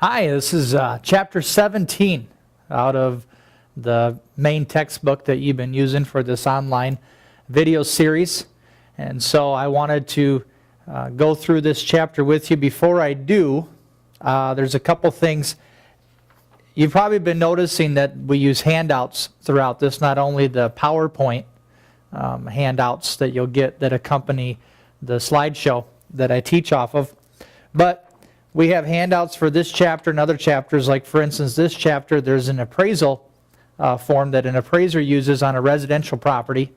Hi, this is chapter 17 out of the main textbook that you've been using for this online video series. And so I wanted to go through this chapter with you. Before I do, there's a couple things. You've probably been noticing that we use handouts throughout this, not only the PowerPoint handouts that you'll get that accompany the slideshow that I teach off of, but we have handouts for this chapter and other chapters. Like for instance, this chapter, there's an appraisal form that an appraiser uses on a residential property.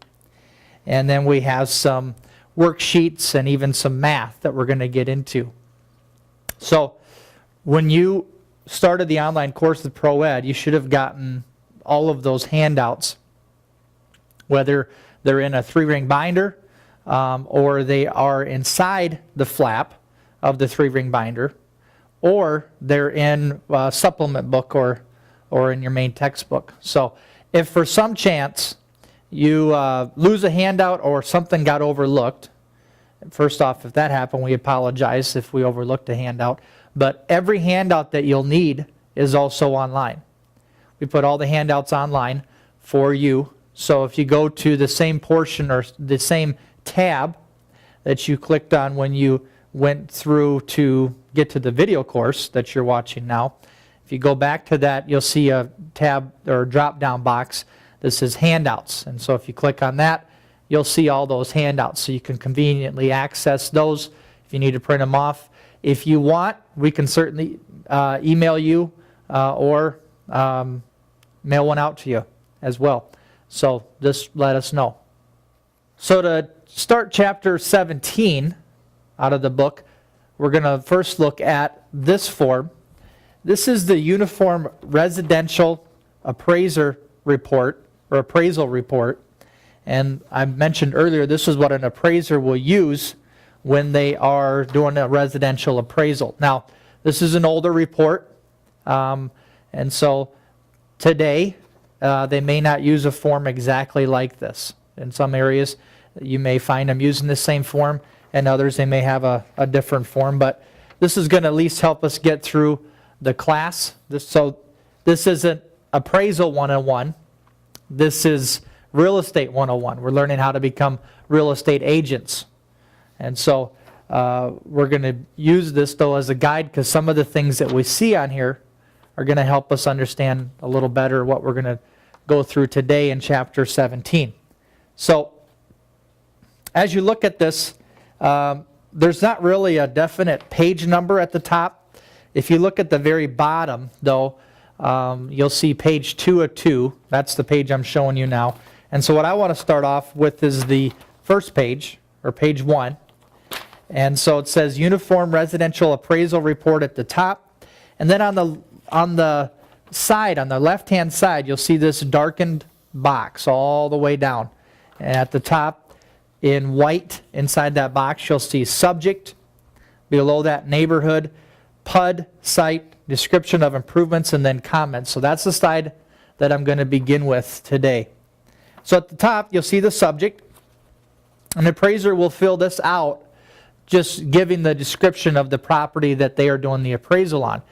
And then we have some worksheets and even some math that we're going to get into. So when you started the online course with ProEd, you should have gotten all of those handouts, whether they're in a 3-ring binder or they are inside the flap of the 3-ring binder, or they're in a supplement book or in your main textbook. So if for some chance you lose a handout or something got overlooked, first off, if that happened, we apologize if we overlooked a handout. But every handout that you'll need is also online. We put all the handouts online for you. So if you go to the same portion or the same tab that you clicked on when you went through to get to the video course that you're watching now, if you go back to that, you'll see a tab or drop-down box that says handouts. And so if you click on that, you'll see all those handouts. So you can conveniently access those if you need to print them off. If you want, we can certainly email you or mail one out to you as well. So just let us know. So to start chapter 17 out of the book, we're going to first look at this form. This is the Uniform Residential Appraiser Report, or Appraisal Report. And I mentioned earlier, this is what an appraiser will use when they are doing a residential appraisal. Now, this is an older report, and so today they may not use a form exactly like this. In some areas, you may find them using the same form, and others they may have a different form, but this is going to at least help us get through the class. So this isn't Appraisal 101. This is Real Estate 101. We're learning how to become real estate agents. And so we're going to use this, though, as a guide, because some of the things that we see on here are going to help us understand a little better what we're going to go through today in chapter 17. So as you look at this, there's not really a definite page number at the top. If you look at the very bottom, though, you'll see page 2 of 2. That's the page I'm showing you now. And so what I want to start off with is the first page, or page 1. And so it says Uniform Residential Appraisal Report at the top. And then on the side, on the left-hand side, you'll see this darkened box all the way down. And at the top, in white, inside that box, you'll see subject. Below that, neighborhood, PUD, site, description of improvements, and then comments. So that's the slide that I'm going to begin with today. So at the top, you'll see the subject. An appraiser will fill this out, just giving the description of the property that they are doing the appraisal on.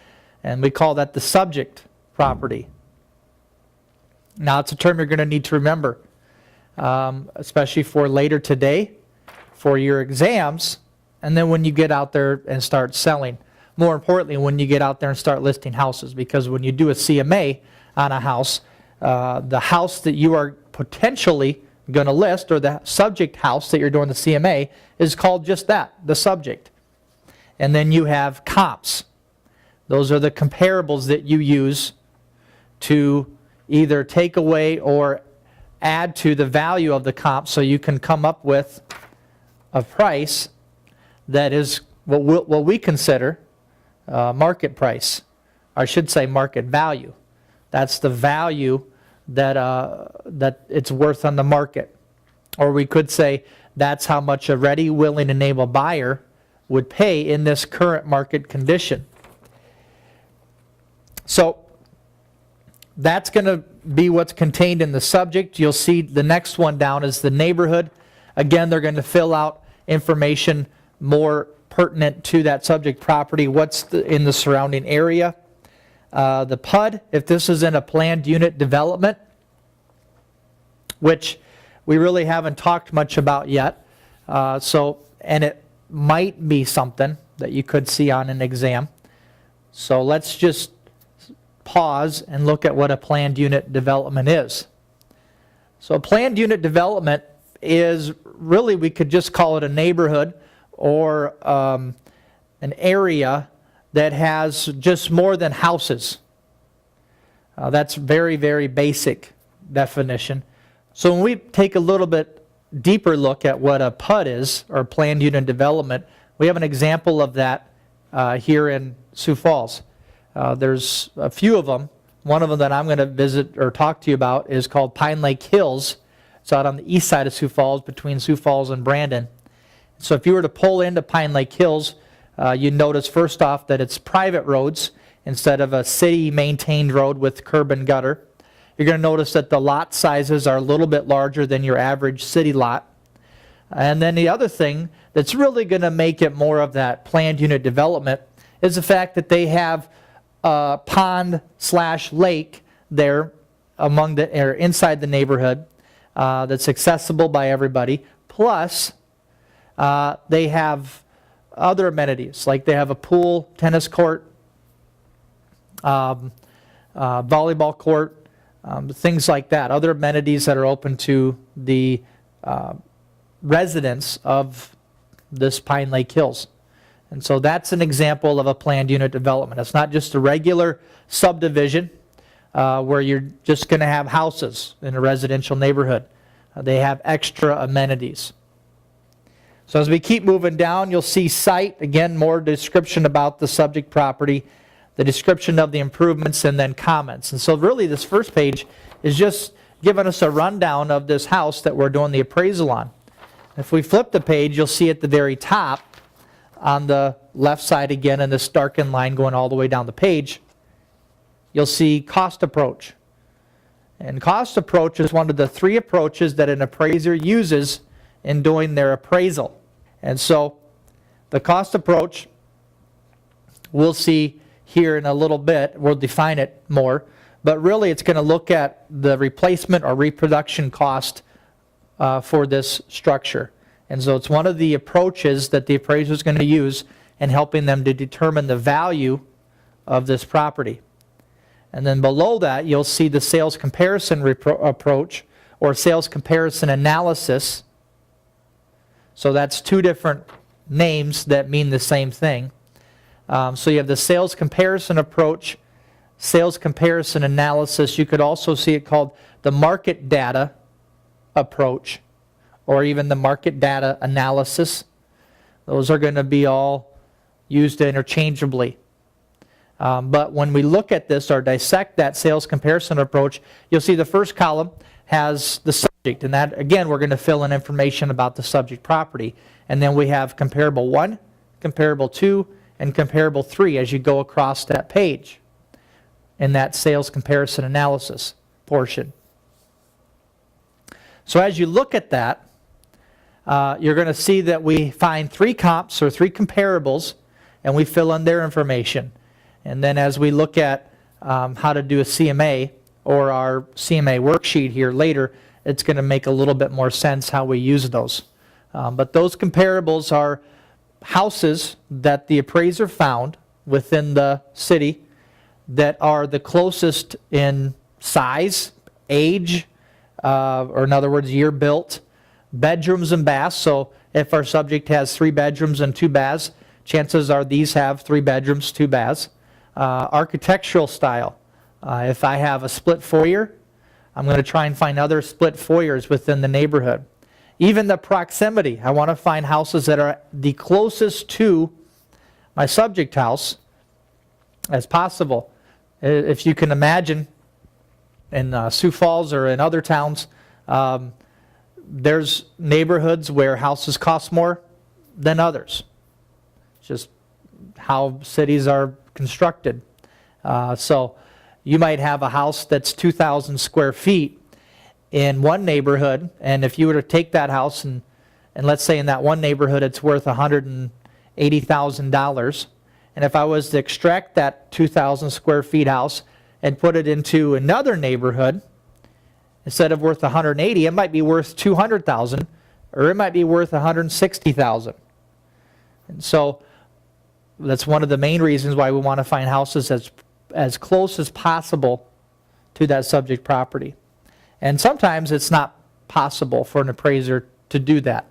And we call that the subject property. Now, it's a term you're going to need to remember, especially for later today, for your exams, and then when you get out there and start selling. More importantly, when you get out there and start listing houses, because when you do a CMA on a house, the house that you are potentially going to list, or the subject house that you're doing the CMA, is called just that, the subject. And then you have comps. Those are the comparables that you use to either take away or add to the value of the comp, so you can come up with a price that is what we consider market price. Or I should say market value. That's the value that it's worth on the market. Or we could say that's how much a ready, willing, and able buyer would pay in this current market condition. So that's going to be what's contained in the subject. You'll see the next one down is the neighborhood. Again, they're going to fill out information more pertinent to that subject property, what's in the surrounding area. the PUD, if this is in a planned unit development, which we really haven't talked much about yet. And it might be something that you could see on an exam. So let's just pause and look at what a planned unit development is. So a planned unit development is really, we could just call it a neighborhood or an area that has just more than houses. That's very, very basic definition. So when we take a little bit deeper look at what a PUD is, or planned unit development, we have an example of that here in Sioux Falls. There's a few of them. One of them that I'm going to visit or talk to you about is called Pine Lake Hills. It's out on the east side of Sioux Falls, between Sioux Falls and Brandon. So if you were to pull into Pine Lake Hills, you'd notice first off that it's private roads instead of a city-maintained road with curb and gutter. You're going to notice that the lot sizes are a little bit larger than your average city lot. And then the other thing that's really going to make it more of that planned unit development is the fact that they have a pond/lake there or inside the neighborhood that's accessible by everybody. Plus, they have other amenities, like they have a pool, tennis court, volleyball court, things like that, other amenities that are open to the residents of this Pine Lake Hills. And so that's an example of a planned unit development. It's not just a regular subdivision where you're just going to have houses in a residential neighborhood. They have extra amenities. So as we keep moving down, you'll see site, again, more description about the subject property, the description of the improvements, and then comments. And so really this first page is just giving us a rundown of this house that we're doing the appraisal on. If we flip the page, you'll see at the very top on the left side again in this darkened line going all the way down the page, you'll see cost approach. And cost approach is one of the three approaches that an appraiser uses in doing their appraisal. And so the cost approach, we'll see here in a little bit, we'll define it more, but really it's going to look at the replacement or reproduction cost for this structure. And so it's one of the approaches that the appraiser is going to use in helping them to determine the value of this property. And then below that, you'll see the sales comparison approach or sales comparison analysis. So that's two different names that mean the same thing. So you have the sales comparison approach, sales comparison analysis. You could also see it called the market data approach, or even the market data analysis. Those are going to be all used interchangeably. But when we look at this or dissect that sales comparison approach, you'll see the first column has the subject, and that, again, we're going to fill in information about the subject property. And then we have comparable 1, comparable 2, and comparable 3 as you go across that page in that sales comparison analysis portion. So as you look at that, you're going to see that we find 3 comps or 3 comparables, and we fill in their information. And then as we look at how to do a CMA or our CMA worksheet here later, it's going to make a little bit more sense how we use those. But those comparables are houses that the appraiser found within the city that are the closest in size, age, or in other words, year built, bedrooms and baths. So if our subject has 3 bedrooms and 2 baths, chances are these have 3 bedrooms, 2 baths. Architectural style. If I have a split foyer, I'm going to try and find other split foyers within the neighborhood. Even the proximity. I want to find houses that are the closest to my subject house as possible. If you can imagine, in Sioux Falls or in other towns, there's neighborhoods where houses cost more than others. It's just how cities are constructed. So you might have a house that's 2,000 square feet in one neighborhood, and if you were to take that house and let's say in that one neighborhood it's worth $180,000, And if I was to extract that 2,000 square feet house and put it into another neighborhood, instead of worth 180, it might be worth 200,000, or it might be worth 160,000. And so that's one of the main reasons why we want to find houses as close as possible to that subject property. And sometimes it's not possible for an appraiser to do that.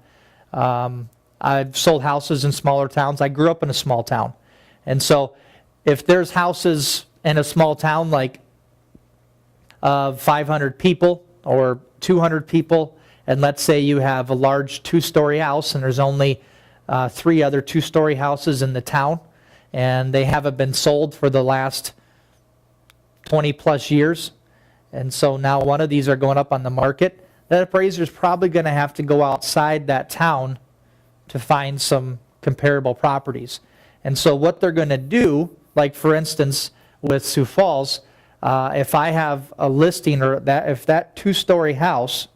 I've sold houses in smaller towns. I grew up in a small town. And so if there's houses in a small town like 500 people or 200 people, and let's say you have a large 2-story house and there's only 3 other 2-story houses in the town, and they haven't been sold for the last 20 plus years, and so now one of these are going up on the market, that appraiser is probably going to have to go outside that town to find some comparable properties. And so what they're going to do, like for instance with Sioux Falls, if I have a listing, or if that 2-story house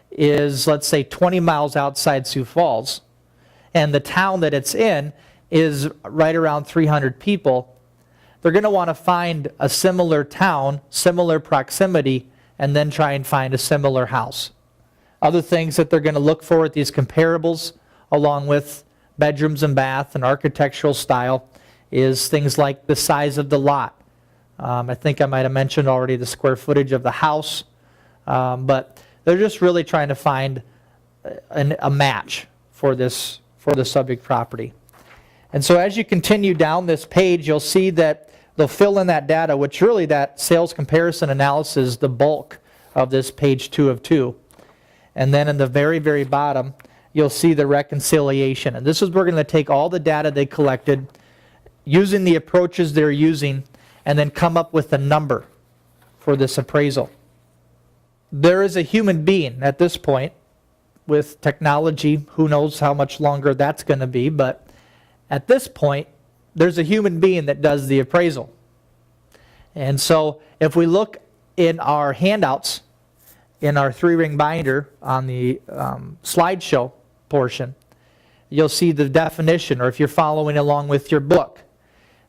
is, let's say, 20 miles outside Sioux Falls, and the town that it's in is right around 300 people, they're going to want to find a similar town, similar proximity, and then try and find a similar house. Other things that they're going to look for at these comparables, along with bedrooms and bath and architectural style, is things like the size of the lot. I think I might have mentioned already the square footage of the house, but they're just really trying to find a match for the subject property. And so as you continue down this page, you'll see that they'll fill in that data, which really that sales comparison analysis is the bulk of this page 2 of 2. And then in the very, very bottom, you'll see the reconciliation. And this is where we're going to take all the data they collected, using the approaches they're using, and then come up with a number for this appraisal. There is a human being at this point. With technology, who knows how much longer that's going to be, but at this point, there's a human being that does the appraisal. And so if we look in our handouts, in our 3-ring binder on the slideshow portion, you'll see the definition, or if you're following along with your book,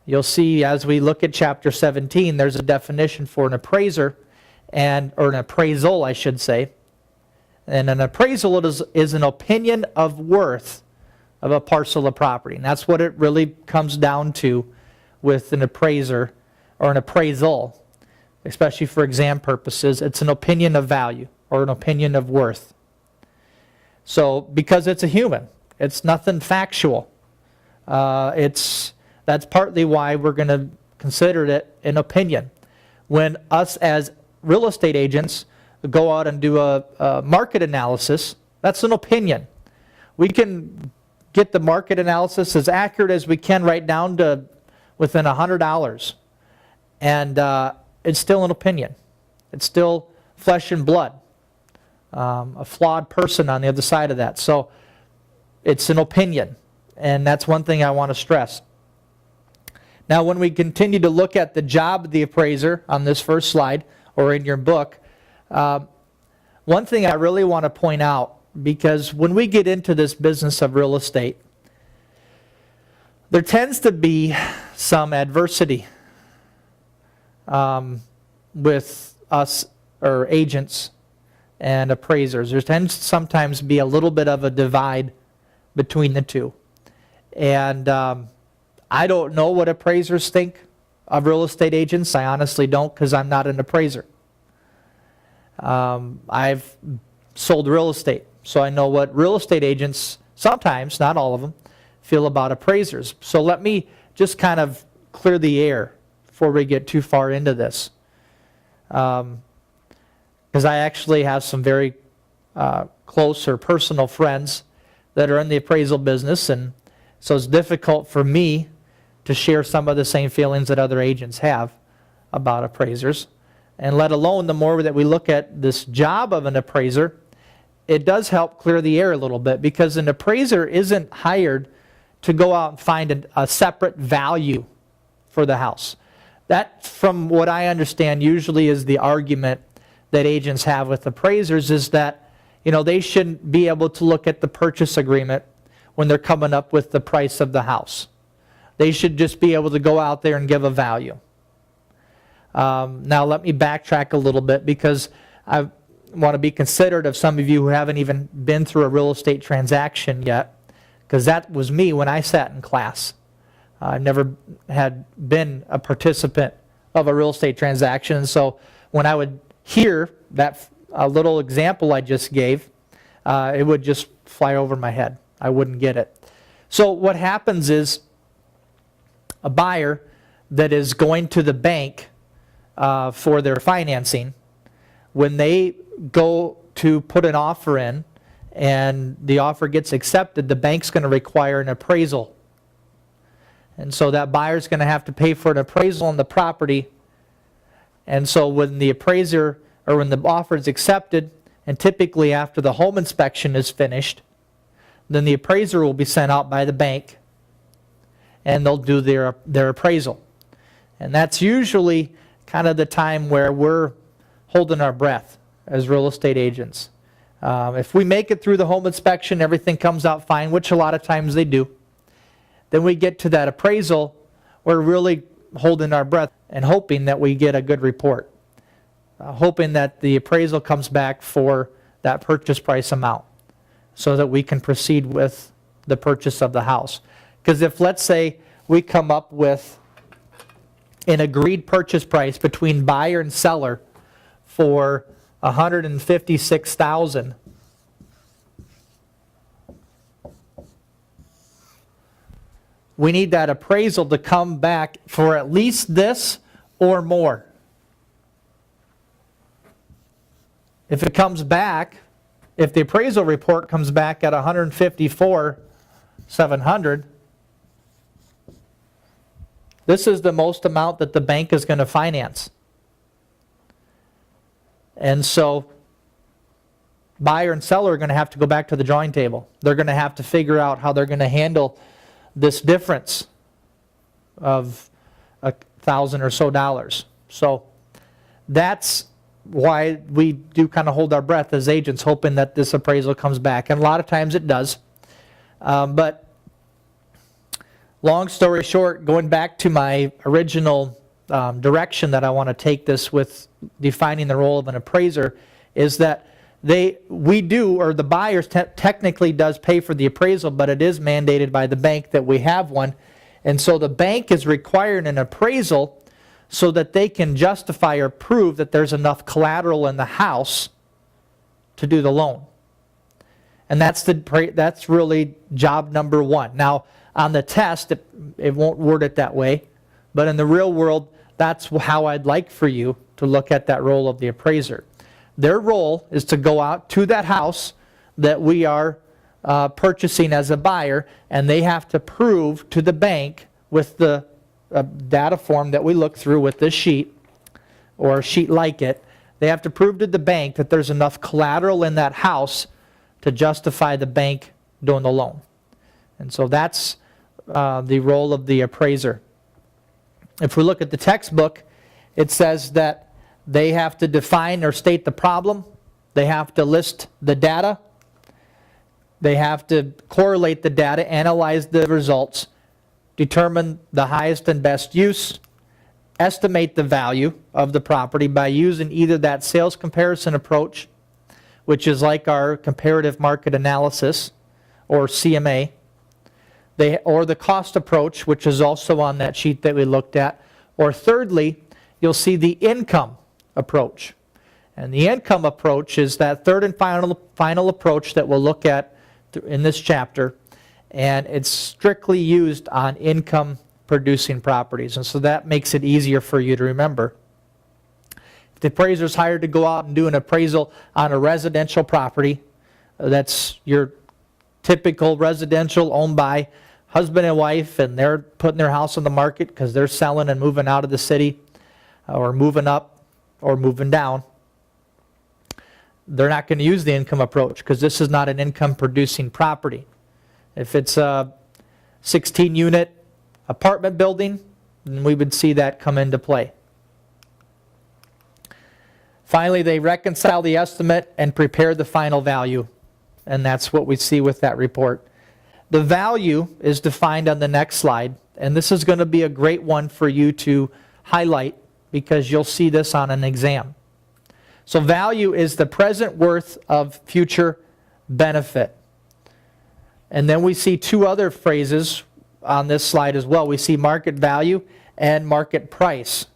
you'll see as we look at chapter 17, there's a definition for an appraiser, or an appraisal, I should say. And an appraisal is an opinion of worth of a parcel of property. And that's what it really comes down to with an appraiser or an appraisal, especially for exam purposes. It's an opinion of value or an opinion of worth. So because it's a human, it's nothing factual. That's partly why we're going to consider it an opinion. When us as real estate agents go out and do a market analysis, that's an opinion. We can get the market analysis as accurate as we can, right down to within $100, and it's still an opinion. It's still flesh and blood, a flawed person on the other side of that. So it's an opinion, and that's one thing I want to stress. Now when we continue to look at the job of the appraiser on this first slide, or in your book, one thing I really want to point out, because when we get into this business of real estate, there tends to be some adversity with us, or agents and appraisers. There tends to sometimes be a little bit of a divide between the two. And I don't know what appraisers think of real estate agents. I honestly don't, because I'm not an appraiser. I've sold real estate, so I know what real estate agents, sometimes, not all of them, feel about appraisers. So let me just kind of clear the air before we get too far into this. Because I actually have some very close or personal friends that are in the appraisal business, and so it's difficult for me to share some of the same feelings that other agents have about appraisers. And let alone the more that we look at this job of an appraiser, it does help clear the air a little bit, because an appraiser isn't hired to go out and find a separate value for the house. That, from what I understand, usually is the argument that agents have with appraisers, is that, you know, they shouldn't be able to look at the purchase agreement when they're coming up with the price of the house. They should just be able to go out there and give a value. Now let me backtrack a little bit, because I want to be considerate of some of you who haven't even been through a real estate transaction yet, because that was me when I sat in class. I've never had been a participant of a real estate transaction, and so when I would hear that little example I just gave, it would just fly over my head. I wouldn't get it. So what happens is a buyer that is going to the bank for their financing, when they go to put an offer in and the offer gets accepted, the bank's going to require an appraisal. And so that buyer's going to have to pay for an appraisal on the property. And so when the appraiser, or when the offer is accepted, and typically after the home inspection is finished, then the appraiser will be sent out by the bank and they'll do their appraisal. And that's usually kind of the time where we're holding our breath as real estate agents. If we make it through the home inspection, everything comes out fine, which a lot of times they do. Then we get to that appraisal, we're really holding our breath and hoping that we get a good report. Hoping that the appraisal comes back for that purchase price amount so that we can proceed with the purchase of the house. Because if, let's say, we come up with an agreed purchase price between buyer and seller for $156,000, we need that appraisal to come back for at least this or more. If it comes back, if the appraisal report comes back at $154,700, this is the most amount that the bank is going to finance. And so buyer and seller are going to have to go back to the drawing table. They're going to have to figure out how they're going to handle this difference of $1,000 or so. So that's why we do kind of hold our breath as agents, hoping that this appraisal comes back. And a lot of times it does. But long story short, going back to my original direction that I want to take this with defining the role of an appraiser, is that the buyer technically does pay for the appraisal, but it is mandated by the bank that we have one. And so the bank is requiring an appraisal so that they can justify or prove that there's enough collateral in the house to do the loan. And that's really job number one. Now, on the test, it won't word it that way, but in the real world, that's how I'd like for you to look at that role of the appraiser. Their role is to go out to that house that we are purchasing as a buyer, and they have to prove to the bank with the data form that we look through with this sheet, or a sheet like it, they have to prove to the bank that there's enough collateral in that house to justify the bank doing the loan. And so that's the role of the appraiser. If we look at the textbook, it says that they have to define or state the problem, they have to list the data, they have to correlate the data, analyze the results, determine the highest and best use, estimate the value of the property by using either that sales comparison approach, which is like our comparative market analysis, or CMA, or the cost approach, which is also on that sheet that we looked at, or thirdly, you'll see the income approach. And the income approach is that third and final approach that we'll look at in this chapter, and it's strictly used on income producing properties, and so that makes it easier for you to remember. If the appraiser is hired to go out and do an appraisal on a residential property, that's your typical residential owned by husband and wife, and they're putting their house on the market because they're selling and moving out of the city, or moving up or moving down, they're not going to use the income approach because this is not an income producing property. If it's a 16-unit apartment building, then we would see that come into play. Finally, they reconcile the estimate and prepare the final value, and that's what we see with that report. the value is defined on the next slide, and this is going to be a great one for you to highlight because you'll see this on an exam. So value is the present worth of future benefit. And then we see two other phrases on this slide as well. We see market value and market price.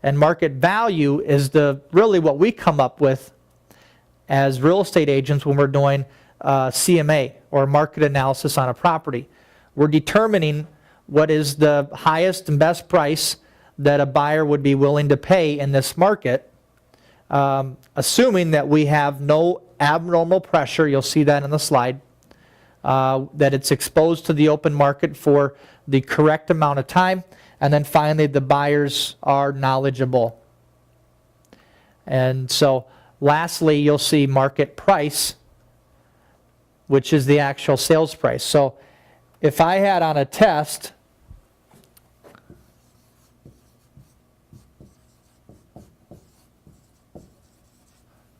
And market value is really what we come up with as real estate agents when we're doing CMA, or market analysis on a property. We're determining what is the highest and best price that a buyer would be willing to pay in this market, assuming that we have no abnormal pressure. You'll see that in the slide, that it's exposed to the open market for the correct amount of time, and then finally the buyers are knowledgeable. And so lastly, you'll see market price, which is the actual sales price. So if I had on a test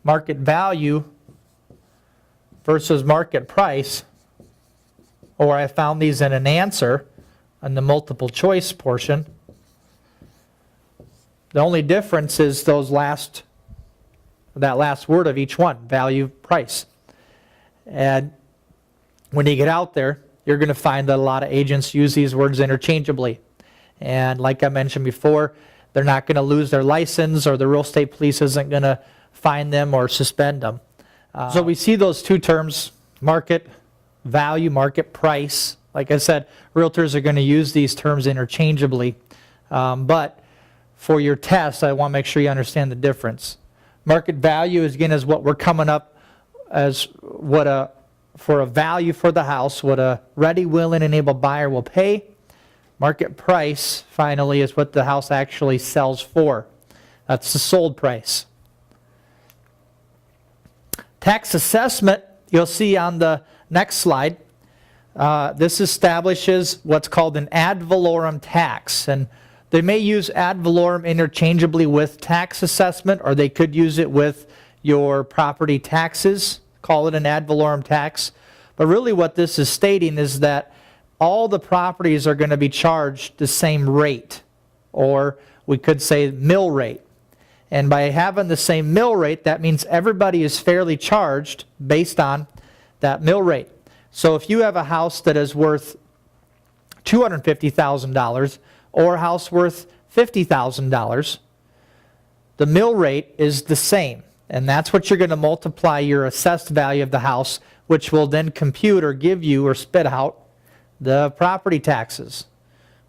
market value versus market price, or I found these in an answer in the multiple choice portion, the only difference is that last word of each one, value, price. And when you get out there, you're going to find that a lot of agents use these words interchangeably. And like I mentioned before, they're not going to lose their license, or the real estate police isn't going to fine them or suspend them. So we see those two terms, market value, market price. Like I said, realtors are going to use these terms interchangeably. But for your test, I want to make sure you understand the difference. Market value is what we're coming up as for a value for the house, what a ready, willing, and able buyer will pay. Market price, finally, is what the house actually sells for. That's the sold price. Tax assessment, you'll see on the next slide. This establishes what's called an ad valorem tax. And they may use ad valorem interchangeably with tax assessment, or they could use it with your property taxes, call it an ad valorem tax. But really what this is stating is that all the properties are going to be charged the same rate, or we could say mill rate. And by having the same mill rate, that means everybody is fairly charged based on that mill rate. So if you have a house that is worth $250,000 or a house worth $50,000, the mill rate is the same. And that's what you're going to multiply your assessed value of the house, which will then compute or give you or spit out the property taxes,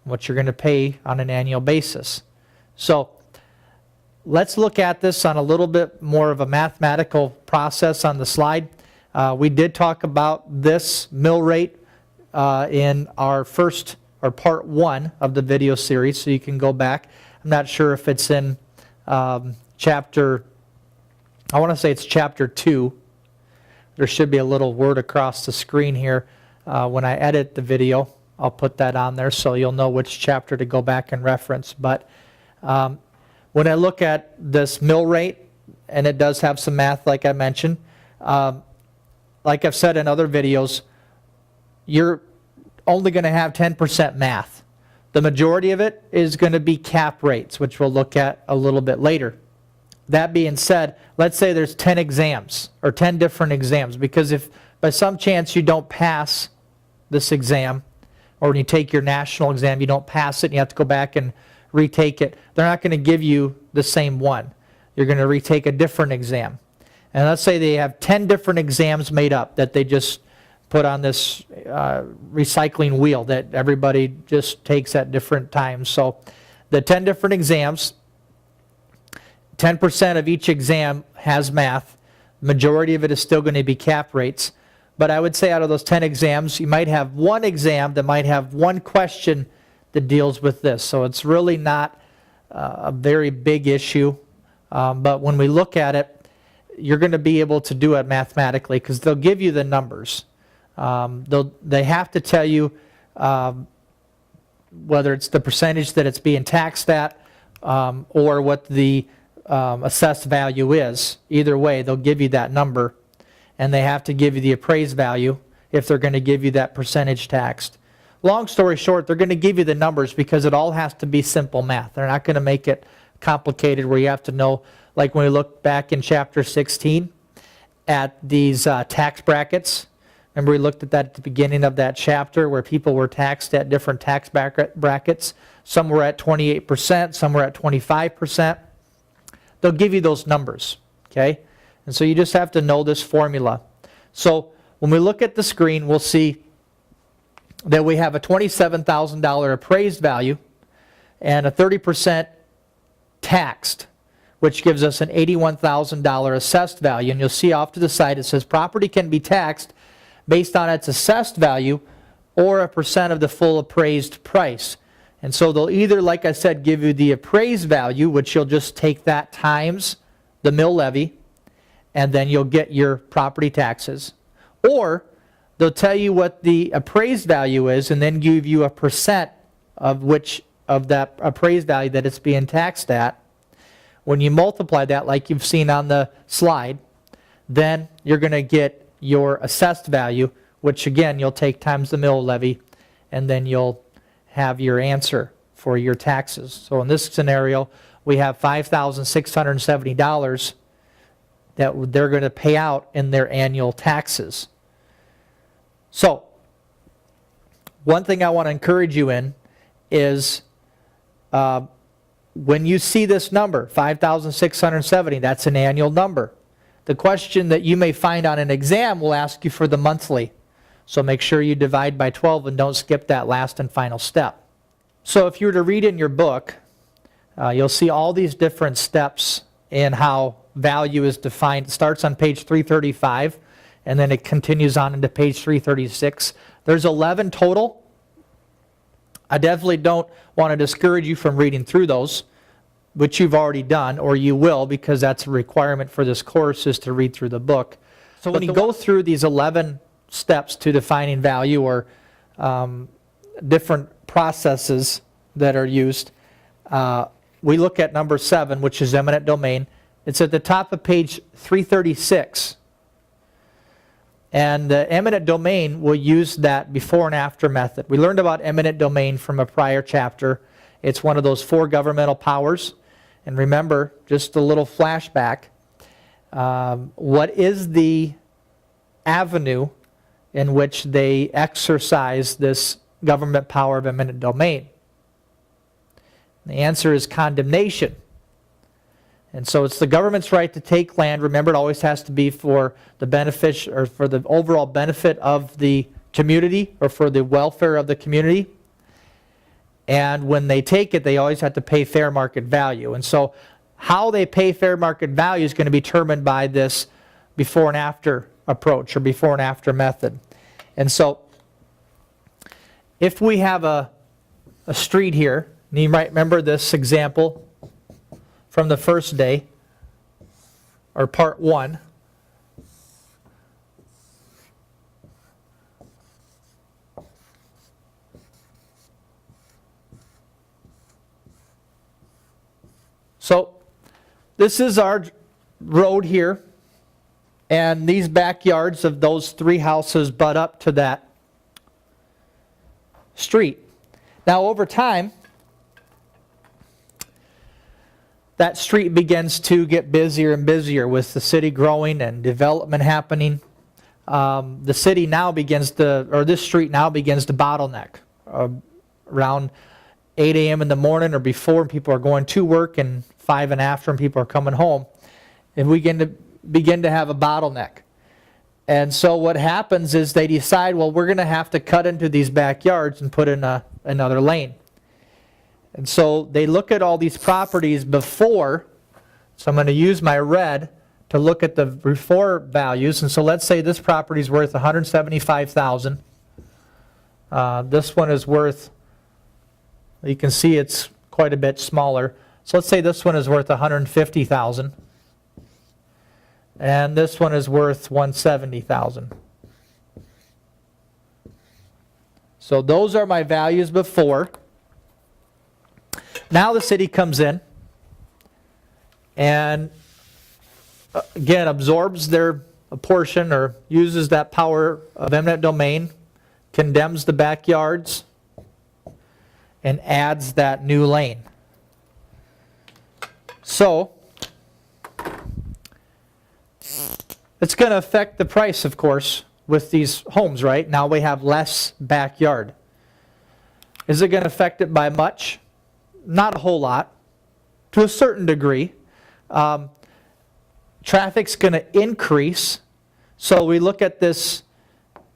what you're going to pay on an annual basis. So let's look at this on a little bit more of a mathematical process on the slide. We did talk about this mill rate in our first, or part 1 of the video series, so you can go back. I'm not sure if it's in chapter, I want to say it's chapter 2. There should be a little word across the screen here. When I edit the video, I'll put that on there so you'll know which chapter to go back and reference. But when I look at this mill rate, and it does have some math like I mentioned, like I've said in other videos, you're only going to have 10% math. The majority of it is going to be cap rates, which we'll look at a little bit later. That being said, let's say there's 10 exams, or 10 different exams, because if by some chance you don't pass this exam, or when you take your national exam, you don't pass it and you have to go back and retake it, they're not going to give you the same one. You're going to retake a different exam. And let's say they have 10 different exams made up that they just put on this recycling wheel that everybody just takes at different times. So the 10 different exams, 10% of each exam has math. Majority of it is still going to be cap rates. But I would say out of those 10 exams, you might have one exam that might have one question that deals with this. So it's really not a very big issue. But when we look at it, you're going to be able to do it mathematically because they'll give you the numbers. They have to tell you whether it's the percentage that it's being taxed at or what the assessed value is. Either way, they'll give you that number. And they have to give you the appraised value. if they're going to give you that percentage taxed. Long story short, they're going to give you the numbers because it all has to be simple math. They're not going to make it complicated where you have to know, like when we look back in chapter 16 at these tax brackets. Remember we looked at that at the beginning of that chapter where people were taxed at different tax brackets. Some were at 28%, some were at 25%. They'll give you those numbers, okay? And so you just have to know this formula. So when we look at the screen, we'll see that we have a $27,000 appraised value and a 30% taxed, which gives us an $81,000 assessed value. And you'll see off to the side it says property can be taxed based on its assessed value or a percent of the full appraised price. And so they'll either, like I said, give you the appraised value, which you'll just take that times the mill levy, and then you'll get your property taxes. Or they'll tell you what the appraised value is and then give you a percent of that appraised value that it's being taxed at. When you multiply that, like you've seen on the slide, then you're going to get your assessed value, which again, you'll take times the mill levy, and then you'll have your answer for your taxes. So in this scenario, we have $5,670 that they're going to pay out in their annual taxes. So, one thing I want to encourage you in is when you see this number, 5,670, that's an annual number. The question that you may find on an exam will ask you for the monthly. So make sure you divide by 12 and don't skip that last and final step. So if you were to read in your book, you'll see all these different steps in how value is defined. It starts on page 335, and then it continues on into page 336. There's 11 total. I definitely don't want to discourage you from reading through those, which you've already done, or you will, because that's a requirement for this course is to read through the book. So when you go through these 11 steps to defining value, or different processes that are used, we look at number 7, which is eminent domain. It's at the top of page 336. And the eminent domain will use that before and after method. We learned about eminent domain from a prior chapter. It's one of those 4 governmental powers. And remember, just a little flashback, what is the avenue in which they exercise this government power of eminent domain? The answer is condemnation. And so it's the government's right to take land. Remember, it always has to be for the benefit, or for the overall benefit of the community, or for the welfare of the community. And when they take it, they always have to pay fair market value. And so how they pay fair market value is going to be determined by this before and after approach, or before and after method. And so if we have a street here, and you might remember this example from the first day, or part 1. So this is our road here, and these backyards of those 3 houses butt up to that street. Now over time, that street begins to get busier and busier with the city growing and development happening. The city now begins to, or this street now begins to bottleneck. Around 8 a.m. in the morning or before, people are going to work, and 5 and after, and people are coming home. And we begin to have a bottleneck. And so what happens is they decide, well, we're going to have to cut into these backyards and put in another lane. And so they look at all these properties before, so I'm going to use my red to look at the before values. And so let's say this property is worth $175,000. This one is worth, you can see it's quite a bit smaller. So let's say this one is worth $150,000. And this one is worth $170,000. So those are my values before. Now the city comes in and again absorbs their a portion or uses that power of eminent domain, condemns the backyards, and adds that new lane. So, it's going to affect the price, of course, with these homes, right? Now we have less backyard. Is it going to affect it by much? Not a whole lot. To a certain degree. Traffic's going to increase. So we look at this,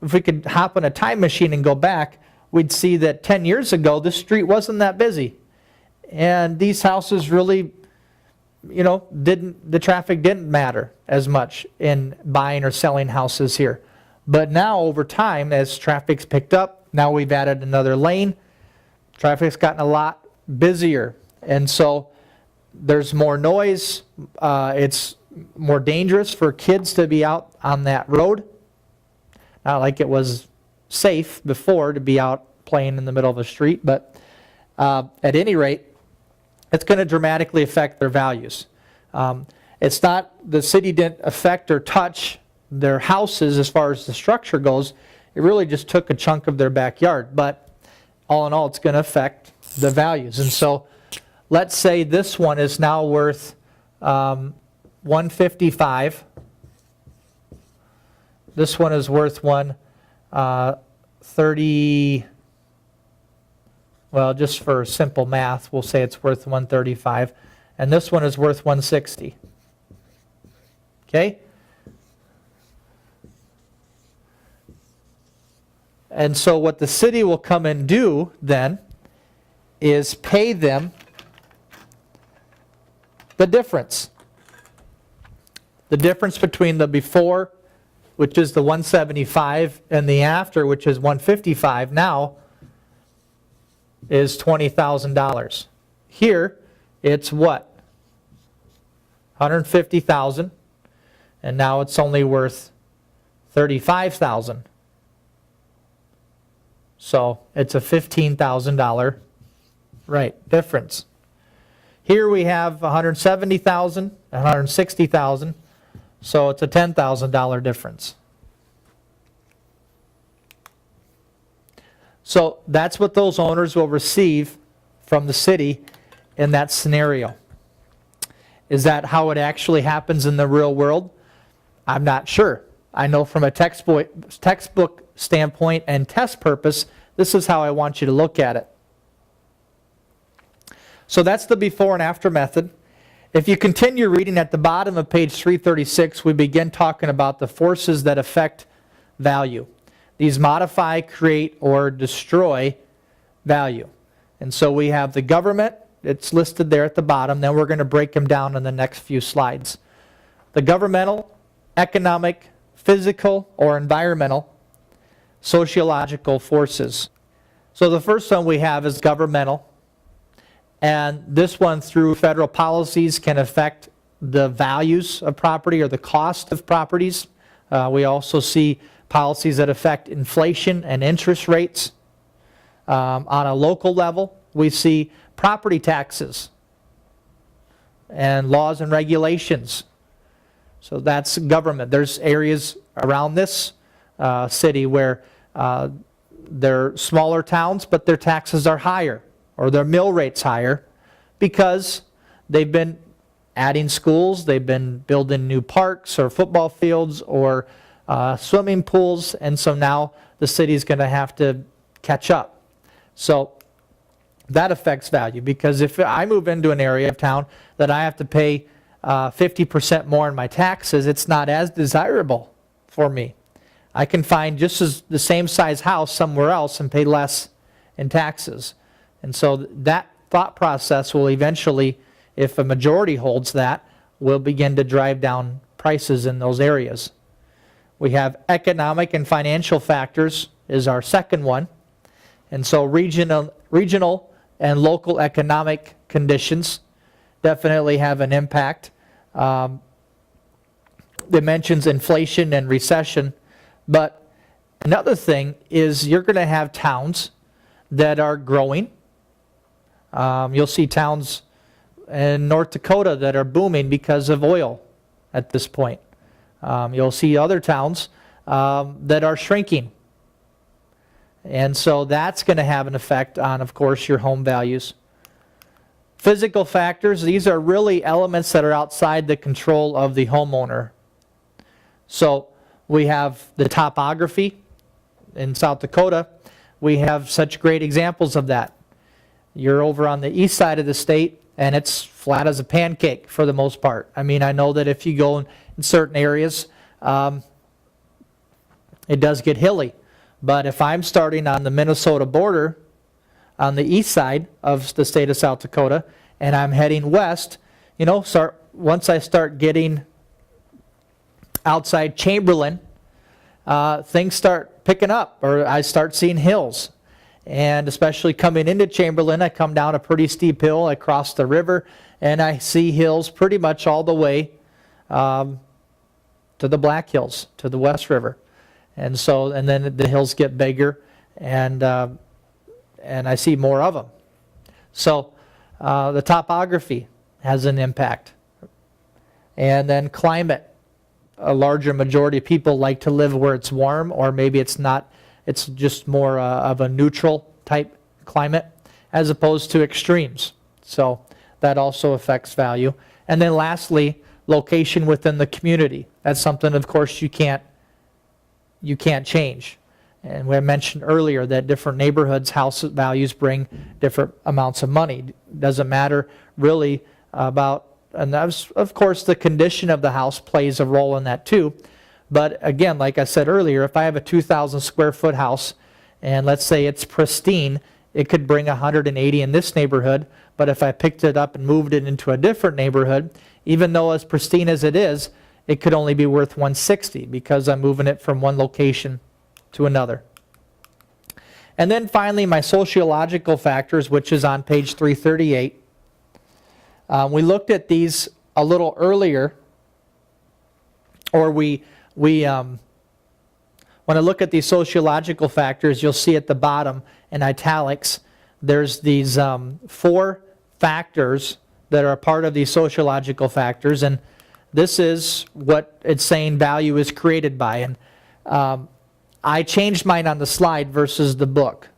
if we could hop on a time machine and go back, we'd see that 10 years ago, this street wasn't that busy. And these houses really, the traffic didn't matter as much in buying or selling houses here. But now over time, as traffic's picked up, now we've added another lane, traffic's gotten a lot busier. And so there's more noise, it's more dangerous for kids to be out on that road. Not like it was safe before to be out playing in the middle of a street, but at any rate, it's going to dramatically affect their values. It's not, the city didn't affect or touch their houses as far as the structure goes. It really just took a chunk of their backyard, but all in all, it's going to affect the values. And so let's say this one is now worth $155. This one is worth $30. Well, just for simple math, we'll say it's worth $135, and this one is worth $160. Okay? And so what the city will come and do then is pay them the difference. The difference between the before, which is the 175, and the after, which is 155 now, is $20,000. Here, it's what? $150,000, and now it's only worth $35,000. So it's a $15,000 difference. Here we have $170,000, $160,000, so it's a $10,000 difference. So that's what those owners will receive from the city in that scenario. Is that how it actually happens in the real world? I'm not sure. I know from a textbook standpoint and test purpose, this is how I want you to look at it. So that's the before and after method. If you continue reading at the bottom of page 336, we begin talking about the forces that affect value. These modify, create, or destroy value. And so we have the government, it's listed there at the bottom, then we're going to break them down in the next few slides. The governmental, economic, physical, or environmental, sociological forces. So the first one we have is governmental. And this one, through federal policies, can affect the values of property or the cost of properties. We also see policies that affect inflation and interest rates. On a local level, we see property taxes and laws and regulations. So that's government. There's areas around this city where they're smaller towns, but their taxes are higher, or their mill rate's higher, because they've been adding schools, they've been building new parks or football fields or swimming pools, and so now the city's going to have to catch up. So that affects value, because if I move into an area of town that I have to pay 50% more in my taxes, it's not as desirable for me. I can find just as the same size house somewhere else and pay less in taxes. And so that thought process will eventually, if a majority holds that, will begin to drive down prices in those areas. We have economic and financial factors is our second one. And so regional and local economic conditions definitely have an impact. It mentions inflation and recession, but another thing is you're going to have towns that are growing. You'll see towns in North Dakota that are booming because of oil at this point. You'll see other towns that are shrinking. And so that's going to have an effect on, of course, your home values. Physical factors, these are really elements that are outside the control of the homeowner. So we have the topography in South Dakota. We have such great examples of that. You're over on the east side of the state, and it's flat as a pancake for the most part. I mean, I know that if you go in certain areas, it does get hilly. But if I'm starting on the Minnesota border, on the east side of the state of South Dakota, and I'm heading west, you know, once I start getting outside Chamberlain, things start picking up, or I start seeing hills. And especially coming into Chamberlain, I come down a pretty steep hill, I cross the river, and I see hills pretty much all the way to the Black Hills, to the West River. And so, and then the hills get bigger, and I see more of them. So the topography has an impact. And then climate. A larger majority of people like to live where it's warm, or maybe it's not, it's just more of a neutral type climate as opposed to extremes. So that also affects value. And then lastly, location within the community. That's something, of course, you can't change. And we mentioned earlier that different neighborhoods, house values bring different amounts of money. Doesn't matter really about, and that's, of course, the condition of the house plays a role in that too. But again, like I said earlier, if I have a 2,000 square foot house, and let's say it's pristine, it could bring 180 in this neighborhood. But if I picked it up and moved it into a different neighborhood, even though as pristine as it is, it could only be worth 160 because I'm moving it from one location to another. And then finally, my sociological factors, which is on page 338. We looked at these a little earlier, or when I look at these sociological factors, you'll see at the bottom in italics, there's these 4 factors that are a part of these sociological factors, and this is what it's saying value is created by. And I changed mine on the slide versus the book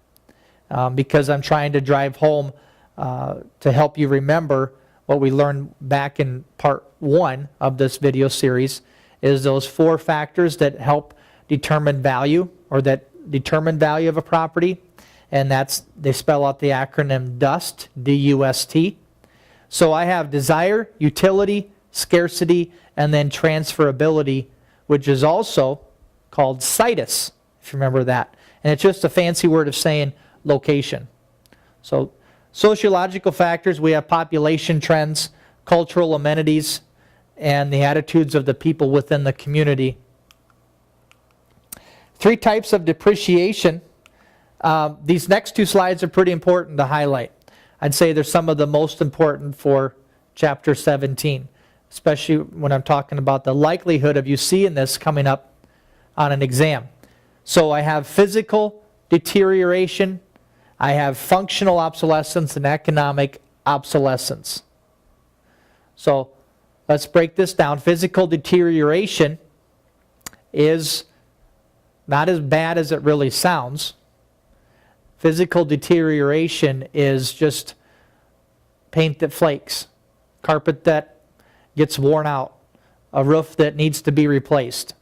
because I'm trying to drive home to help you remember what we learned back in part 1 of this video series, is those 4 factors that help determine value, or that determine value of a property. And that's, they spell out the acronym DUST, D-U-S-T. So I have desire, utility, scarcity, and then transferability, which is also called situs, if you remember that. And it's just a fancy word of saying location. So sociological factors, we have population trends, cultural amenities, and the attitudes of the people within the community. 3 types of depreciation. These next 2 slides are pretty important to highlight. I'd say they're some of the most important for chapter 17, especially when I'm talking about the likelihood of you seeing this coming up on an exam. So I have physical deterioration, I have functional obsolescence, and economic obsolescence. So let's break this down. Physical deterioration is not as bad as it really sounds. Physical deterioration is just paint that flakes, carpet that gets worn out, a roof that needs to be replaced.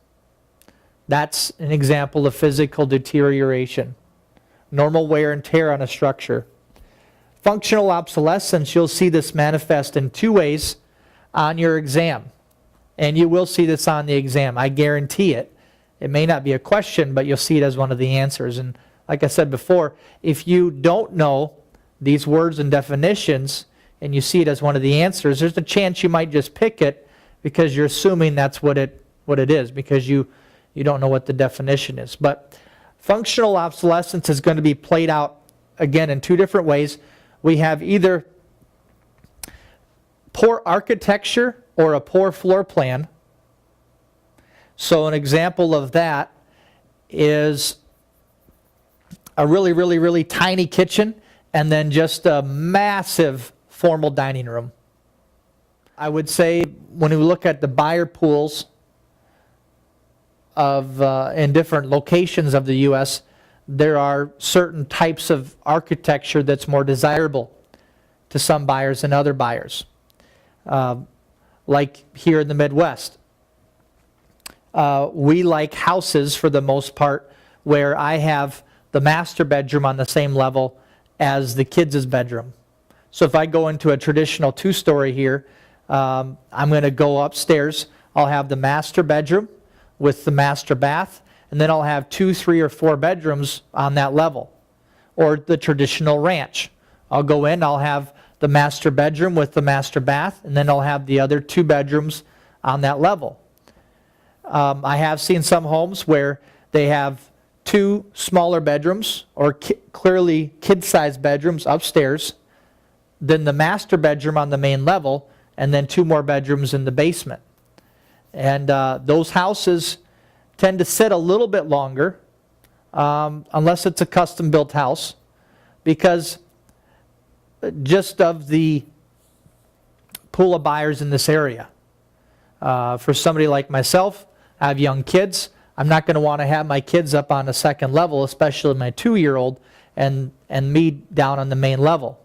That's an example of physical deterioration. Normal wear and tear on a structure. Functional obsolescence, you'll see this manifest in 2 ways on your exam. And you will see this on the exam, I guarantee it. It may not be a question, but you'll see it as one of the answers. And like I said before, if you don't know these words and definitions, and you see it as one of the answers, there's a chance you might just pick it because you're assuming that's what it is, because you don't know what the definition is. But functional obsolescence is going to be played out, again, in 2 different ways. We have either poor architecture or a poor floor plan. So an example of that is a really, really, really tiny kitchen and then just a massive formal dining room. I would say when we look at the buyer pools, in different locations of the U.S., there are certain types of architecture that's more desirable to some buyers than other buyers. Like here in the Midwest, we like houses for the most part where I have the master bedroom on the same level as the kids' bedroom. So if I go into a traditional two-story here, I'm going to go upstairs. I'll have the master bedroom with the master bath, and then I'll have 2, 3, or 4 bedrooms on that level. Or the traditional ranch. I'll go in, I'll have the master bedroom with the master bath, and then I'll have the other 2 bedrooms on that level. I have seen some homes where they have 2 smaller bedrooms, or clearly kid-sized bedrooms upstairs, then the master bedroom on the main level, and then 2 more bedrooms in the basement. And those houses tend to sit a little bit longer, unless it's a custom-built house, because just of the pool of buyers in this area. For somebody like myself, I have young kids. I'm not going to want to have my kids up on a second level, especially my 2-year-old, and me down on the main level.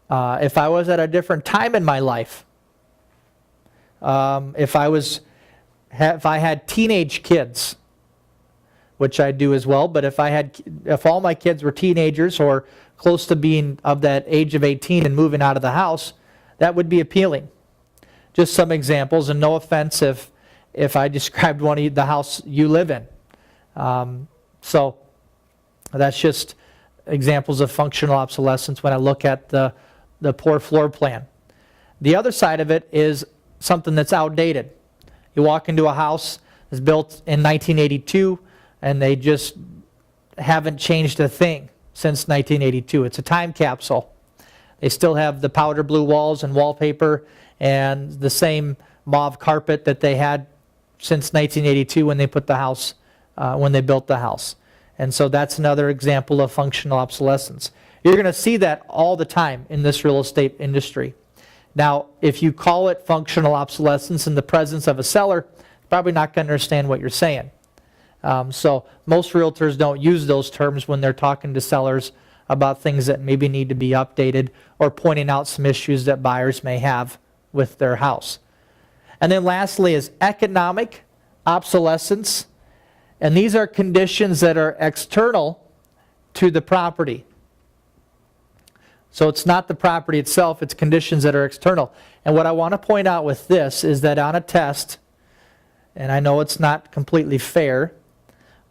If I was at a different time in my life, if I had teenage kids, which I do as well, but if all my kids were teenagers or close to being of that age of 18 and moving out of the house, that would be appealing. Just some examples, and no offense if I described the house you live in. So that's just examples of functional obsolescence when I look at the poor floor plan. The other side of it is something that's outdated. You walk into a house that's built in 1982, and they just haven't changed a thing since 1982. It's a time capsule. They still have the powder blue walls and wallpaper and the same mauve carpet that they had since 1982 when they put the house, when they built the house. And so that's another example of functional obsolescence. You're going to see that all the time in this real estate industry. Now, if you call it functional obsolescence in the presence of a seller, probably not going to understand what you're saying. So most realtors don't use those terms when they're talking to sellers about things that maybe need to be updated or pointing out some issues that buyers may have with their house. And then lastly is economic obsolescence. And these are conditions that are external to the property. So it's not the property itself, it's conditions that are external. And what I want to point out with this is that on a test, and I know it's not completely fair,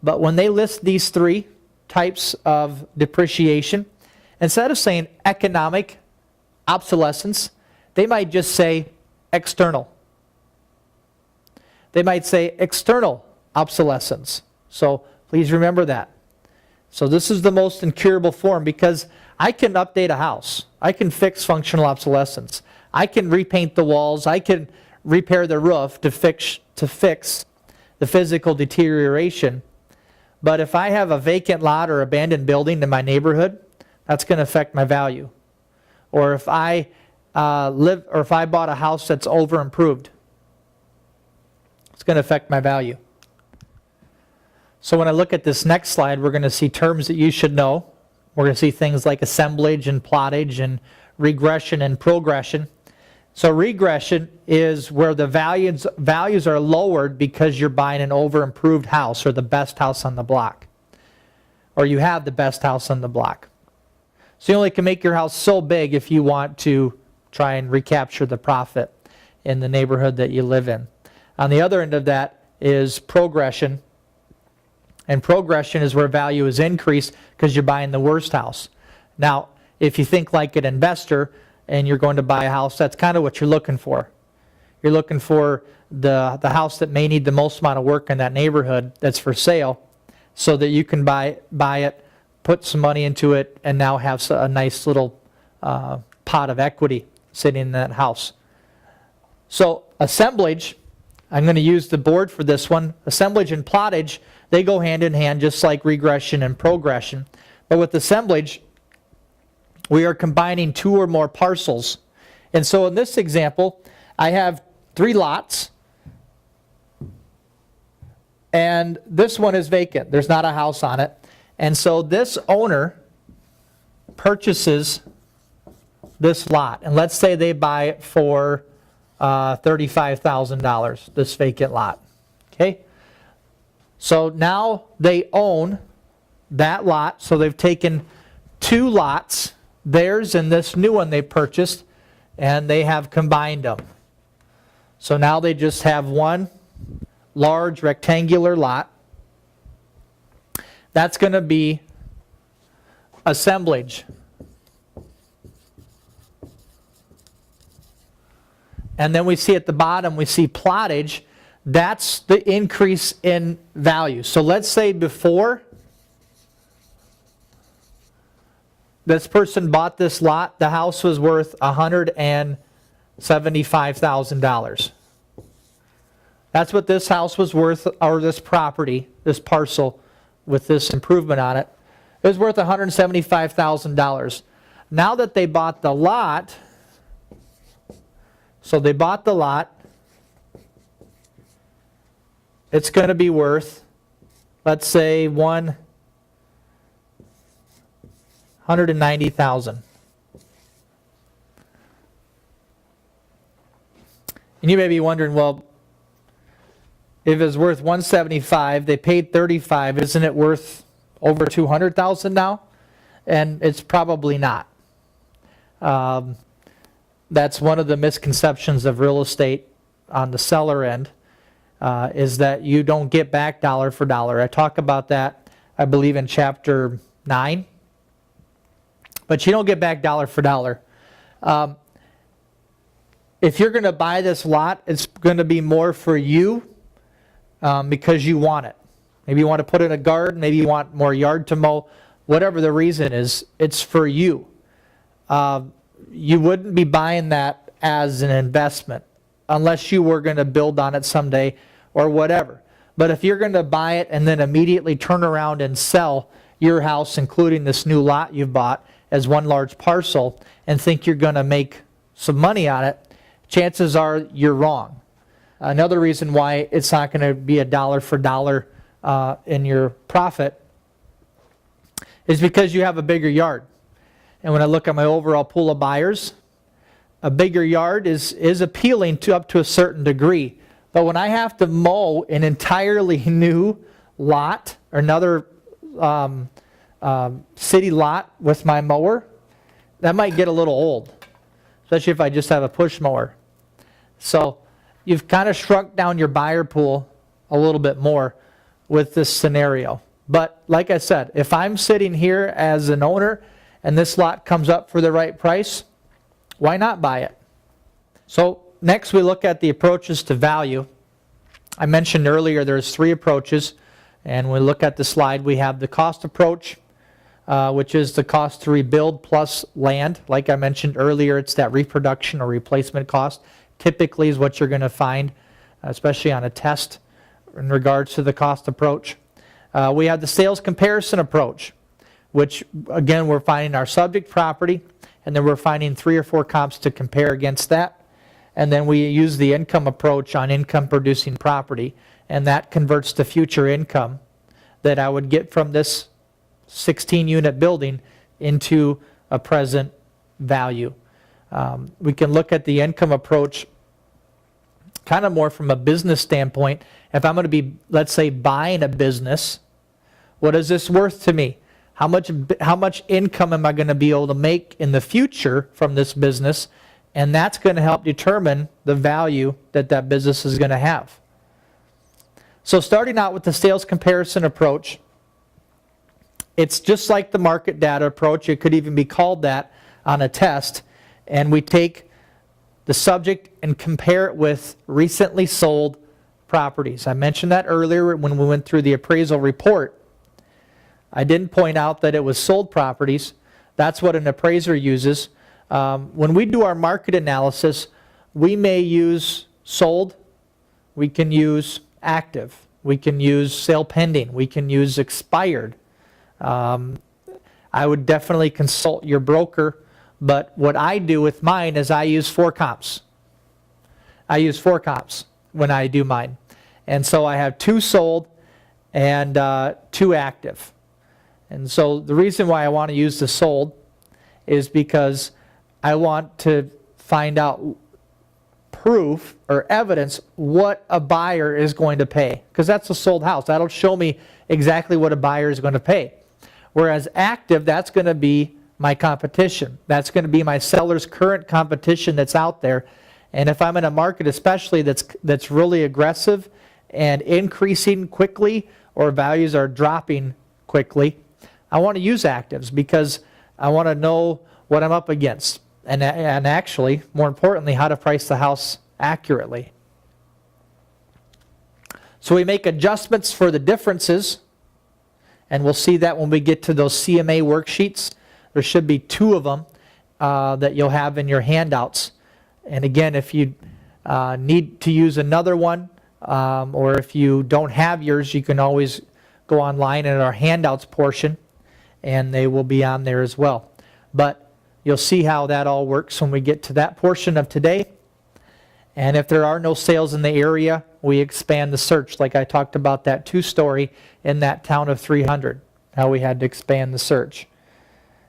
but when they list these 3 types of depreciation, instead of saying economic obsolescence, they might just say external. They might say external obsolescence. So please remember that. So this is the most incurable form, because I can update a house. I can fix functional obsolescence. I can repaint the walls. I can repair the roof to fix the physical deterioration. But if I have a vacant lot or abandoned building in my neighborhood, that's going to affect my value. Or if I bought a house that's over improved, it's going to affect my value. So when I look at this next slide, we're going to see terms that you should know. We're going to see things like assemblage and plottage and regression and progression. So regression is where the values are lowered because you're buying an over-improved house or the best house on the block. Or you have the best house on the block. So you only can make your house so big if you want to try and recapture the profit in the neighborhood that you live in. On the other end of that is progression. And progression is where value is increased because you're buying the worst house. Now, if you think like an investor and you're going to buy a house, that's kind of what you're looking for. You're looking for the house that may need the most amount of work in that neighborhood that's for sale, so that you can buy it, put some money into it, and now have a nice little pot of equity sitting in that house. So assemblage, I'm going to use the board for this one. Assemblage and plottage, they go hand in hand just like regression and progression. But with assemblage, we are combining 2 or more parcels. And so in this example, I have 3 lots. And this one is vacant. There's not a house on it. And so this owner purchases this lot. And let's say they buy it for $35,000, this vacant lot. Okay? So now they own that lot. So they've taken two lots, theirs and this new one they purchased, and they have combined them. So now they just have one large rectangular lot. That's going to be assemblage. And then we see at the bottom, we see plottage. That's the increase in value. So let's say before this person bought this lot, the house was worth $175,000. That's what this house was worth, or this property, this parcel with this improvement on it. It was worth $175,000. Now that they bought the lot, so they bought the lot, it's going to be worth, let's say, $190,000. And you may be wondering, well, if it's worth $175,000, they paid $35,000, isn't it worth over $200,000 now? And it's probably not. That's one of the misconceptions of real estate on the seller end, is that you don't get back dollar for dollar. I talk about that, I believe, in chapter 9. But you don't get back dollar for dollar. If you're going to buy this lot, it's going to be more for you because you want it. Maybe you want to put in a garden, maybe you want more yard to mow. Whatever the reason is, it's for you. You wouldn't be buying that as an investment unless you were going to build on it someday or whatever. But if you're going to buy it and then immediately turn around and sell your house, including this new lot you've bought, as one large parcel and think you're going to make some money on it, chances are you're wrong. Another reason why it's not going to be a dollar for dollar in your profit is because you have a bigger yard. And when I look at my overall pool of buyers, a bigger yard is appealing to up to a certain degree. But when I have to mow an entirely new lot or another city lot with my mower, that might get a little old, especially if I just have a push mower. So you've kind of shrunk down your buyer pool a little bit more with this scenario. But like I said, if I'm sitting here as an owner and this lot comes up for the right price, why not buy it? So next we look at the approaches to value. I mentioned earlier there's 3 approaches, and we look at the slide. We have the cost approach, which is the cost to rebuild plus land. Like I mentioned earlier, it's that reproduction or replacement cost. Typically is what you're going to find, especially on a test in regards to the cost approach. We have the sales comparison approach, which again we're finding our subject property, and then we're finding 3 or 4 comps to compare against that. And then we use the income approach on income producing property, and that converts to future income that I would get from this 16-unit building into a present value. We can look at the income approach kind of more from a business standpoint. If I'm going to be, let's say, buying a business, what is this worth to me? How much income am I going to be able to make in the future from this business? And that's going to help determine the value that that business is going to have. So starting out with the sales comparison approach, it's just like the market data approach. It could even be called that on a test. And we take the subject and compare it with recently sold properties. I mentioned that earlier when we went through the appraisal report. I didn't point out that it was sold properties. That's what an appraiser uses. When we do our market analysis, we may use sold, we can use active, we can use sale pending, we can use expired. I would definitely consult your broker, but what I do with mine is I use 4 comps. I use 4 comps when I do mine. And so I have 2 sold and 2 active. And so the reason why I want to use the sold is because I want to find out proof or evidence what a buyer is going to pay, because that's a sold house. That'll show me exactly what a buyer is going to pay. Whereas active, that's going to be my competition. That's going to be my seller's current competition that's out there. And if I'm in a market especially that's really aggressive and increasing quickly, or values are dropping quickly, I want to use actives because I want to know what I'm up against. And actually, more importantly, how to price the house accurately. So we make adjustments for the differences, and we'll see that when we get to those CMA worksheets. There should be 2 of them that you'll have in your handouts. And again, if you need to use another one, or if you don't have yours, you can always go online in our handouts portion, and they will be on there as well. But you'll see how that all works when we get to that portion of today. And if there are no sales in the area, we expand the search, like I talked about that 2-story in that town of 300, how we had to expand the search.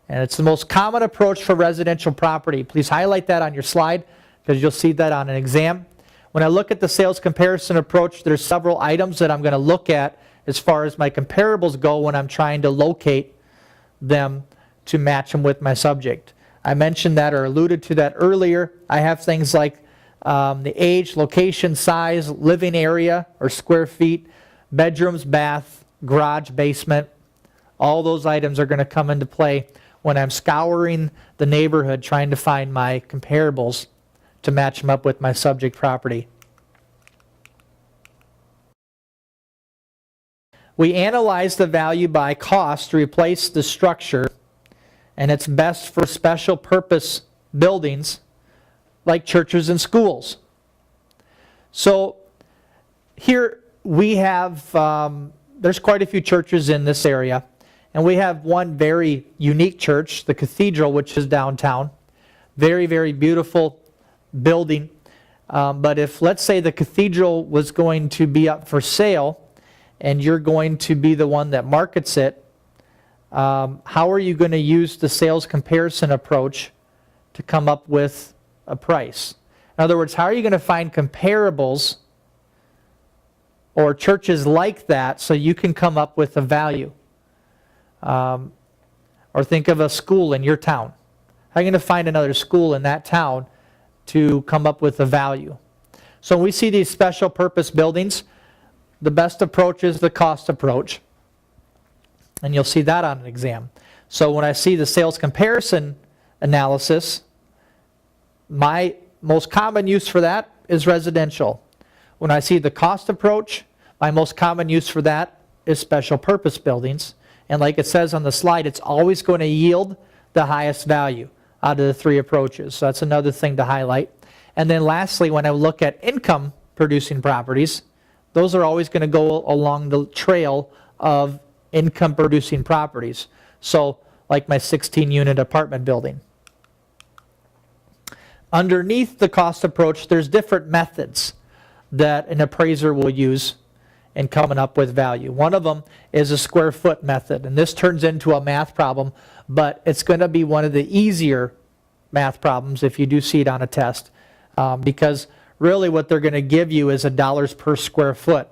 And it's the most common approach for residential property. Please highlight that on your slide, because you'll see that on an exam. When I look at the sales comparison approach, there's several items that I'm going to look at as far as my comparables go when I'm trying to locate them to match them with my subject. I mentioned that or alluded to that earlier. I have things like the age, location, size, living area or square feet, bedrooms, bath, garage, basement. All those items are going to come into play when I'm scouring the neighborhood trying to find my comparables to match them up with my subject property. We analyze the value by cost to replace the structure, and it's best for special purpose buildings like churches and schools. So here we have, there's quite a few churches in this area, and we have one very unique church, the cathedral, which is downtown. Very, very beautiful building. But if, let's say, the cathedral was going to be up for sale, and you're going to be the one that markets it, how are you going to use the sales comparison approach to come up with a price? In other words, how are you going to find comparables or churches like that so you can come up with a value? Or think of a school in your town. How are you going to find another school in that town to come up with a value? So when we see these special purpose buildings, the best approach is the cost approach. And you'll see that on an exam. So when I see the sales comparison analysis, my most common use for that is residential. When I see the cost approach, my most common use for that is special purpose buildings. And like it says on the slide, it's always going to yield the highest value out of the 3 approaches. So that's another thing to highlight. And then lastly, when I look at income producing properties, those are always going to go along the trail of income producing properties. So like my 16-unit apartment building. Underneath the cost approach, there's different methods that an appraiser will use in coming up with value. One of them is a square foot method, and this turns into a math problem, but it's going to be one of the easier math problems if you do see it on a test, because really what they're going to give you is $dollars per square foot.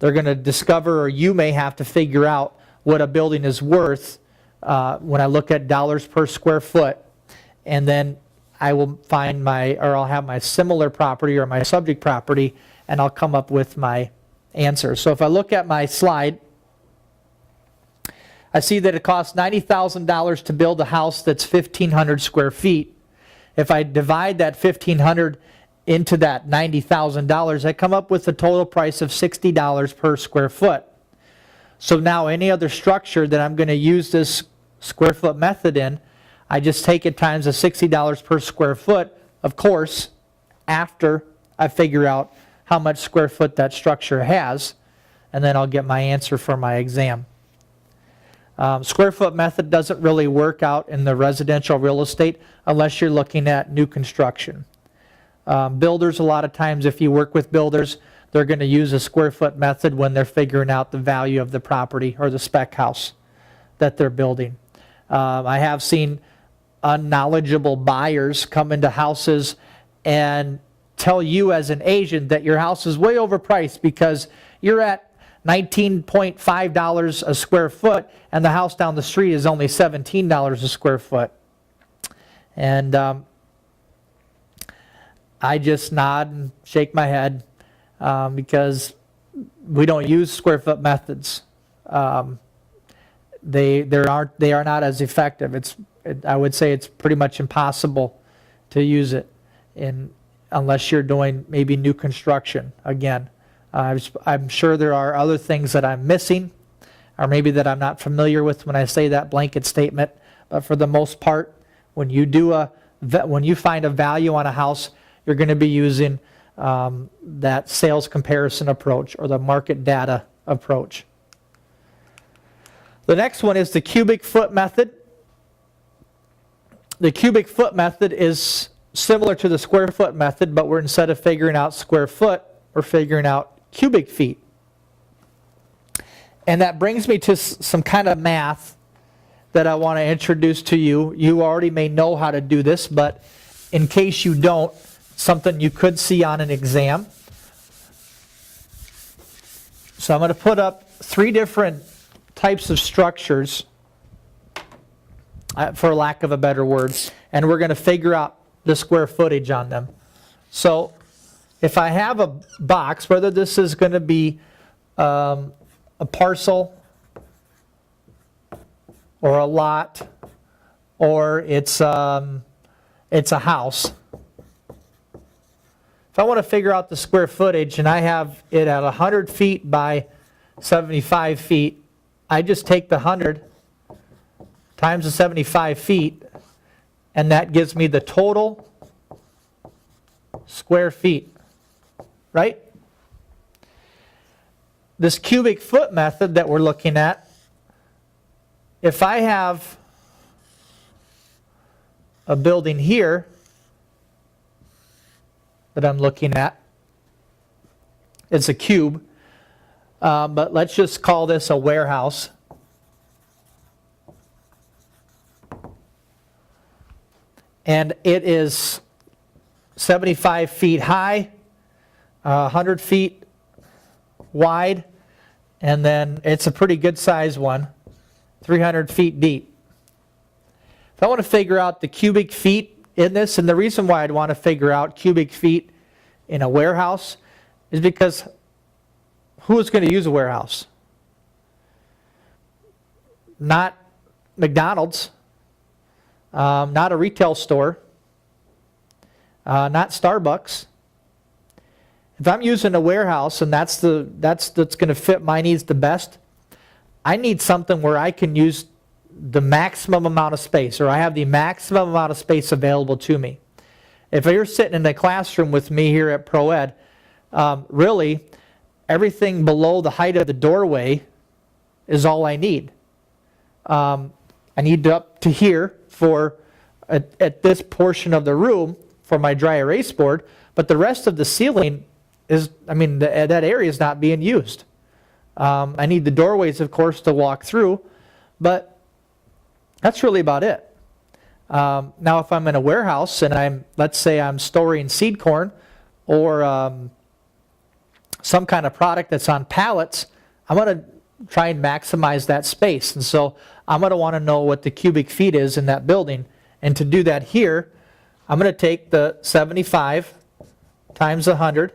They're going to discover, or you may have to figure out what a building is worth when I look at dollars per square foot, and then I will find I'll have my similar property or my subject property, and I'll come up with my answer. So if I look at my slide, I see that it costs $90,000 to build a house that's 1,500 square feet. If I divide that 1,500 into that $90,000, I come up with a total price of $60 per square foot. So now any other structure that I'm going to use this square foot method in, I just take it times the $60 per square foot, of course, after I figure out how much square foot that structure has, and then I'll get my answer for my exam. Square foot method doesn't really work out in the residential real estate unless you're looking at new construction. Builders, a lot of times if you work with builders, they're going to use a square foot method when they're figuring out the value of the property or the spec house that they're building. I have seen unknowledgeable buyers come into houses and tell you as an agent that your house is way overpriced because you're at $19.5 a square foot and the house down the street is only $17 a square foot. And I just nod and shake my head because we don't use square foot methods. They are not as effective. I would say it's pretty much impossible to use it unless you're doing maybe new construction. Again, I'm sure there are other things that I'm missing, or maybe that I'm not familiar with when I say that blanket statement. But for the most part, when you find a value on a house, you're going to be using that sales comparison approach or the market data approach. The next one is the cubic foot method. The cubic foot method is similar to the square foot method, but instead of figuring out square foot, we're figuring out cubic feet. And that brings me to some kind of math that I want to introduce to you. You already may know how to do this, but in case you don't, something you could see on an exam. So I'm going to put up 3 different types of structures, for lack of a better word, and we're going to figure out the square footage on them. So if I have a box, whether this is going to be a parcel or a lot or it's a house, if I want to figure out the square footage and I have it at 100 feet by 75 feet, I just take the 100 times the 75 feet, and that gives me the total square feet, right? This cubic foot method that we're looking at, if I have a building here that I'm looking at, it's a cube, but let's just call this a warehouse. And it is 75 feet high, 100 feet wide, and then it's a pretty good size one, 300 feet deep. If I want to figure out the cubic feet in this, and the reason why I'd want to figure out cubic feet in a warehouse is because who is going to use a warehouse? Not McDonald's. Not a retail store, not Starbucks. If I'm using a warehouse and that's going to fit my needs the best, I need something where I can use the maximum amount of space, or I have the maximum amount of space available to me. If you're sitting in a classroom with me here at ProEd, really everything below the height of the doorway is all I need. I need up to here for at this portion of the room for my dry erase board, but the rest of the ceiling is, that area is not being used. I need the doorways, of course, to walk through, but that's really about it. Now, if I'm in a warehouse and let's say I'm storing seed corn or some kind of product that's on pallets, I'm going to try and maximize that space. And so I'm going to want to know what the cubic feet is in that building. And to do that here, I'm going to take the 75 times 100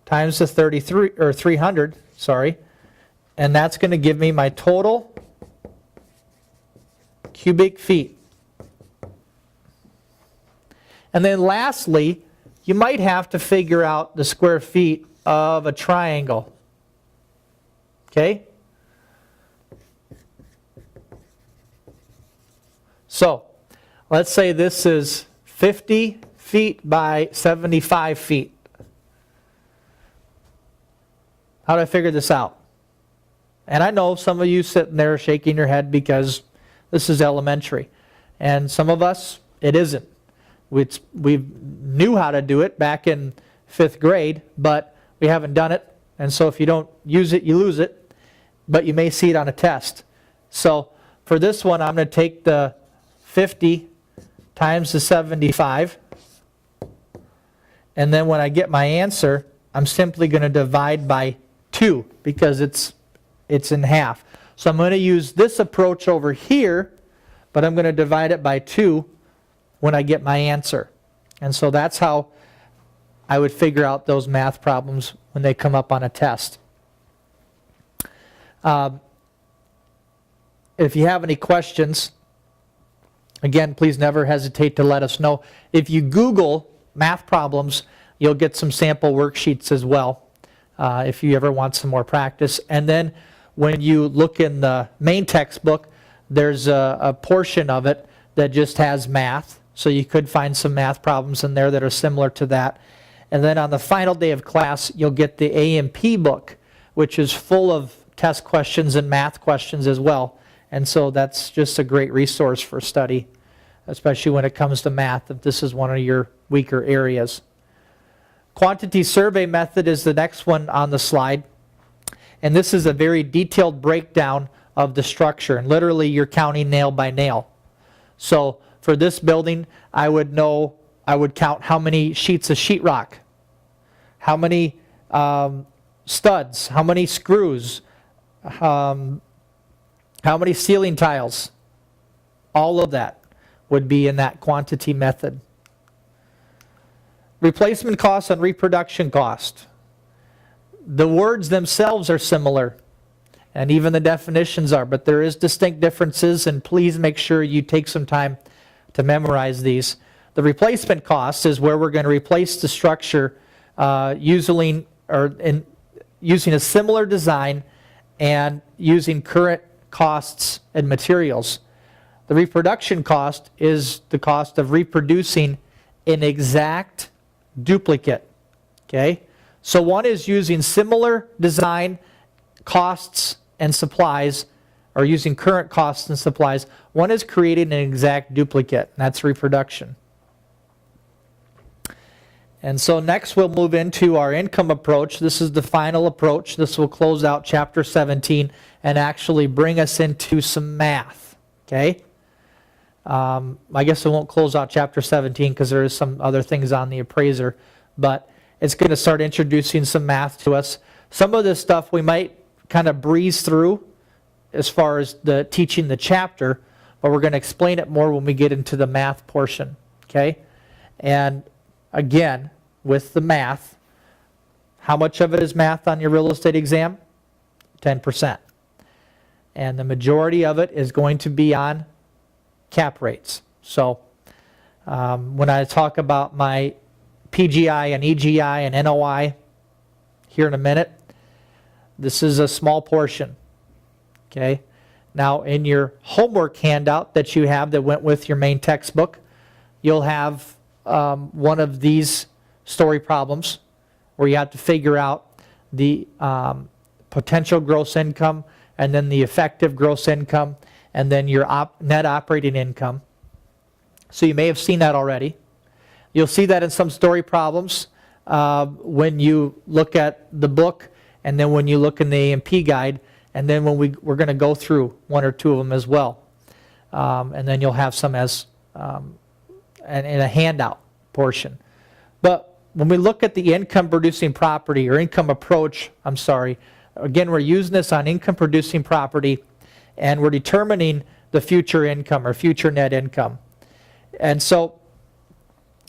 times the 33 or 300, sorry, and that's going to give me my total cubic feet. And then lastly, you might have to figure out the square feet of a triangle. Okay? So, let's say this is 50 feet by 75 feet. How do I figure this out? And I know some of you sitting there shaking your head because this is elementary. And some of us, it isn't. We knew how to do it back in 5th grade, but we haven't done it. And so if you don't use it, you lose it. But you may see it on a test. So for this one, I'm going to take the 50 times the 75. And then when I get my answer, I'm simply going to divide by 2 because it's in half. So I'm going to use this approach over here, but I'm going to divide it by 2 when I get my answer. And so that's how I would figure out those math problems when they come up on a test. If you have any questions, again, please never hesitate to let us know. If you Google math problems, you'll get some sample worksheets as well, if you ever want some more practice. And then when you look in the main textbook, there's a portion of it that just has math. So you could find some math problems in there that are similar to that. And then on the final day of class, you'll get the A&P book, which is full of test questions and math questions as well. And so that's just a great resource for study, especially when it comes to math, if this is one of your weaker areas. Quantity survey method is the next one on the slide. And this is a very detailed breakdown of the structure. And literally, you're counting nail by nail. So for this building, I would count how many sheets of sheetrock, how many studs, how many screws, how many ceiling tiles. All of that would be in that quantity method. Replacement cost and reproduction cost. The words themselves are similar, and even the definitions are, but there is distinct differences, and please make sure you take some time to memorize these. The replacement cost is where we're going to replace the structure using a similar design and using current costs and materials. The reproduction cost is the cost of reproducing an exact duplicate. Okay? So one is using similar design, costs, and supplies, or using current costs and supplies. One is creating an exact duplicate, and that's reproduction. And so next we'll move into our income approach. This is the final approach. This will close out chapter 17 and actually bring us into some math. Okay? I guess it won't close out chapter 17 because there is some other things on the appraiser, but it's going to start introducing some math to us. Some of this stuff we might kind of breeze through as far as the teaching the chapter, but we're going to explain it more when we get into the math portion. Okay? And again, with the math, how much of it is math on your real estate exam? 10%. And the majority of it is going to be on cap rates. So when I talk about my PGI and EGI and NOI here in a minute, this is a small portion. Okay? Now in your homework handout that you have that went with your main textbook, you'll have one of these story problems where you have to figure out the potential gross income and then the effective gross income and then your net operating income. So you may have seen that already. You'll see that in some story problems when you look at the book and then when you look in the A&P guide, and then when we're going to go through one or two of them as well. And then you'll have some as in a handout portion. But when we look at the income producing property or income approach, again, we're using this on income producing property and we're determining the future income or future net income. And so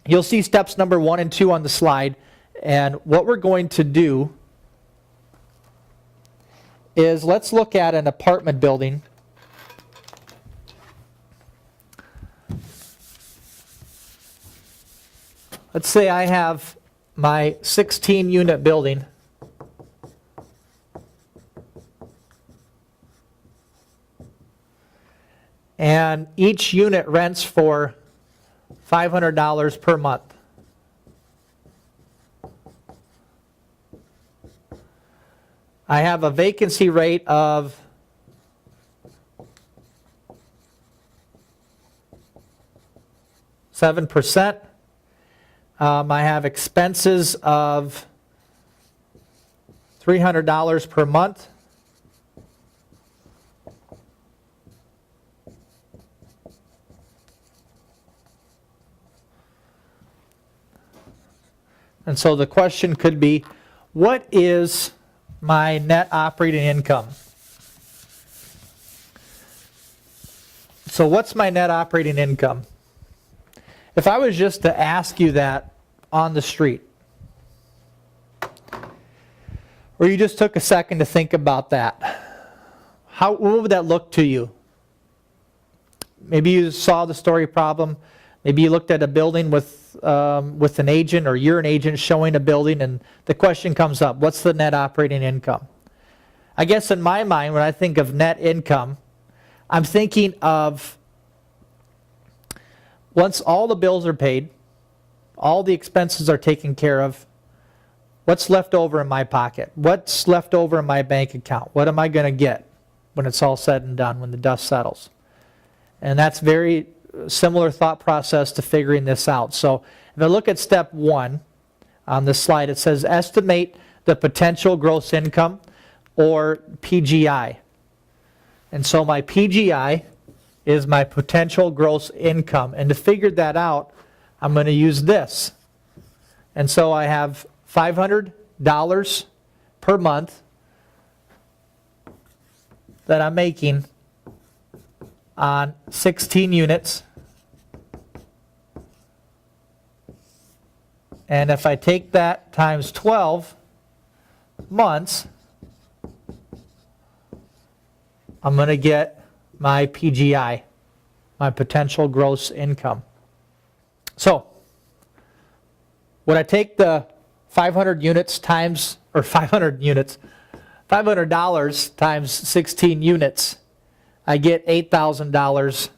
you'll see steps number 1 and 2 on the slide, and what we're going to do is let's look at an apartment building. Let's say I have my 16-unit building. And each unit rents for $500 per month. I have a vacancy rate of 7%. I have expenses of $300 per month. And so the question could be, what is my net operating income? So what's my net operating income? If I was just to ask you that on the street, or you just took a second to think about that, what would that look to you? Maybe you saw the story problem. Maybe you looked at a building with an agent, or you're an agent showing a building, and the question comes up, what's the net operating income? I guess in my mind, when I think of net income, I'm thinking of once all the bills are paid, all the expenses are taken care of, what's left over in my pocket? What's left over in my bank account? What am I going to get when it's all said and done, when the dust settles? And that's very similar thought process to figuring this out. So if I look at step 1 on this slide, it says estimate the potential gross income, or PGI. And so my PGI is my potential gross income. And to figure that out, I'm going to use this. And so I have $500 per month that I'm making on 16 units. And if I take that times 12 months, I'm going to get my PGI, my potential gross income. So, would I take the 500 units times, or 500 units, $500 times 16 units, I get $8,000,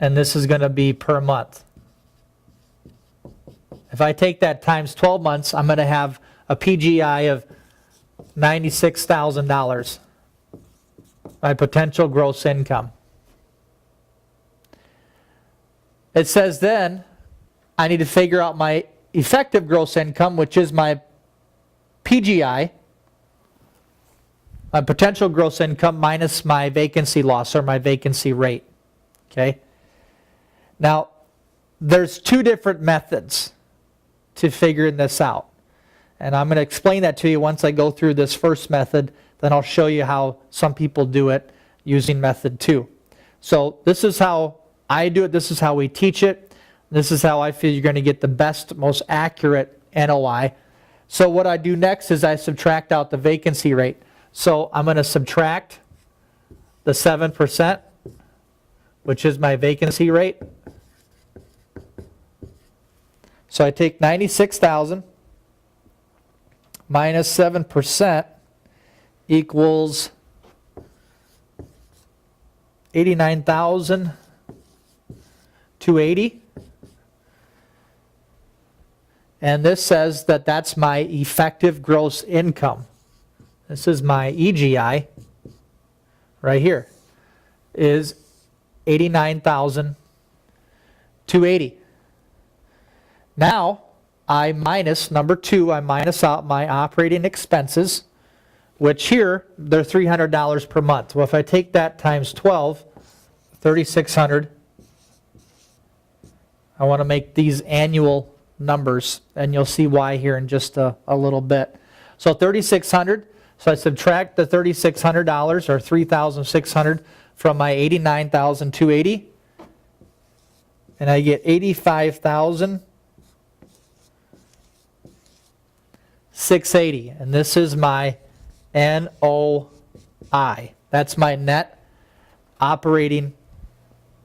and this is going to be per month. If I take that times 12 months, I'm going to have a PGI of $96,000, my potential gross income. It says then I need to figure out my effective gross income, which is my PGI, my potential gross income minus my vacancy loss, or my vacancy rate. Okay? Now, there's two different methods to figuring this out. And I'm going to explain that to you once I go through this first method. Then I'll show you how some people do it using method 2. So this is how I do it. This is how we teach it. This is how I feel you're going to get the best, most accurate NOI. So what I do next is I subtract out the vacancy rate. So I'm going to subtract the 7%, which is my vacancy rate. So I take 96,000 minus 7% equals 89,280. And this says that that's my effective gross income. This is my EGI right here, is 89,280. Now, I minus, number 2, I minus out my operating expenses, which here, they're $300 per month. Well, if I take that times 12, 3,600, I want to make these annual numbers, and you'll see why here in just a little bit. So 3,600, so I subtract the $3,600, or 3,600, from my 89,280, and I get 85,680, and this is my NOI. That's my net operating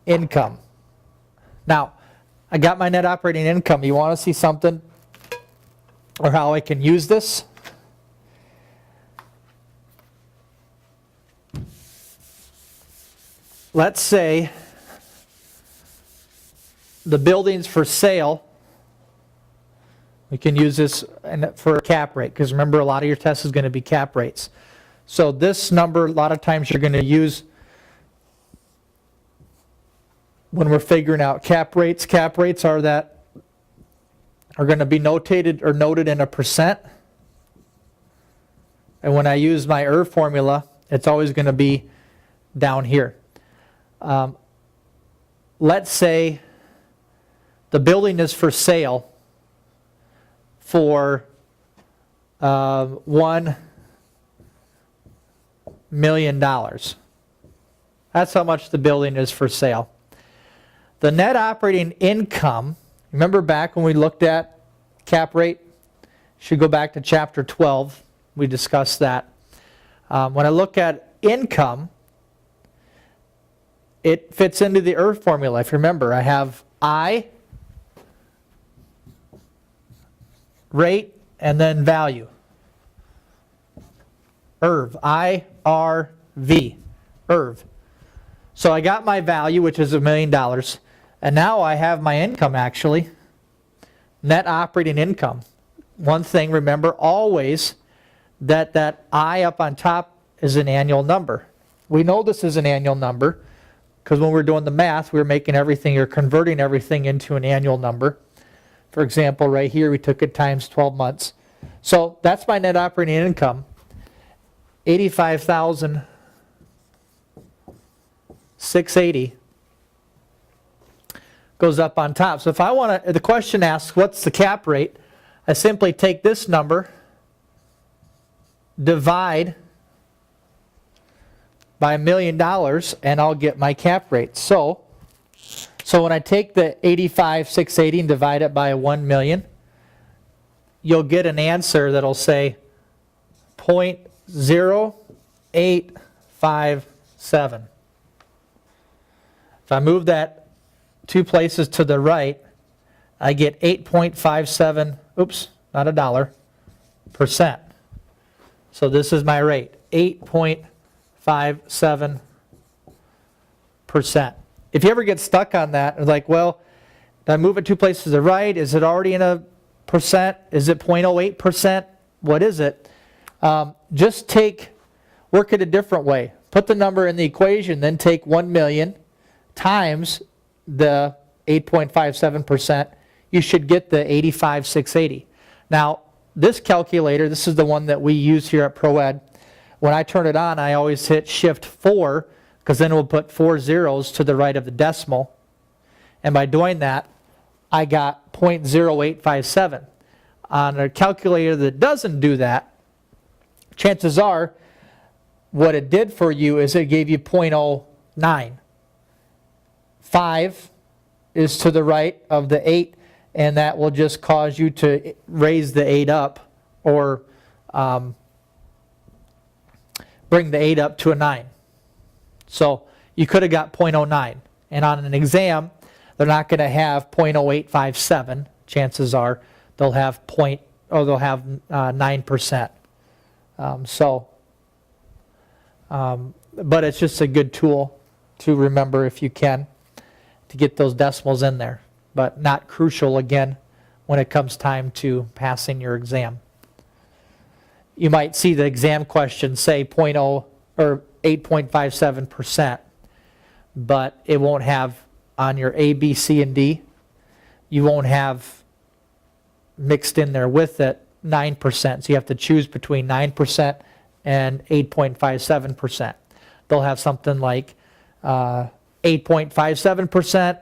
income. Now, I got my net operating income. You want to see something, or how I can use this? Let's say the building's for sale. We can use this for a cap rate, because remember, a lot of your test is going to be cap rates. So this number, a lot of times you're going to use when we're figuring out cap rates. Cap rates are going to be notated or noted in a percent. And when I use my ERV formula, it's always going to be down here. Let's say the building is for sale for $1 million. That's how much the building is for sale. The net operating income, remember back when we looked at cap rate? Should go back to chapter 12. We discussed that. When I look at income, it fits into the ERV formula. If you remember, I have I, rate, and then value. ERV, I-R-V, ERV. So I got my value, which is $1 million, and now I have my income actually, net operating income. One thing, remember always that I up on top is an annual number. We know this is an annual number because when we're doing the math, we're making everything or converting everything into an annual number. For example, right here, we took it times 12 months. So that's my net operating income, $85,680 goes up on top. So if I want to, the question asks, what's the cap rate? I simply take this number, divide by $1 million, and I'll get my cap rate. So when I take the 85,680 and divide it by 1 million, you'll get an answer that'll say 0.0857. If I move that 2 places to the right, I get 8.57, oops, not a dollar, %. So this is my rate, 8.57%. If you ever get stuck on that, it's like, well, did I move it 2 places to the right? Is it already in a percent? Is it 0.08%? What is it? Just work it a different way. Put the number in the equation, then take 1 million times the 8.57%. You should get the 85,680. Now, this calculator, this is the one that we use here at ProEd. When I turn it on, I always hit Shift 4, because then it will put 4 zeros to the right of the decimal. And by doing that, I got 0.0857. On a calculator that doesn't do that, chances are what it did for you is it gave you 0.09. 5 is to the right of the 8, and that will just cause you to raise the 8 up, or bring the 8 up to a 9. So you could have got 0.09. And on an exam, they're not going to have 0.0857. Chances are they'll have 9%. But it's just a good tool to remember if you can, to get those decimals in there. But not crucial, again, when it comes time to passing your exam. You might see the exam question say 0.0 or 8.57%, but it won't have on your A, B, C, and D, you won't have mixed in there with it 9%. So you have to choose between 9% and 8.57%. They'll have something like 8.57%,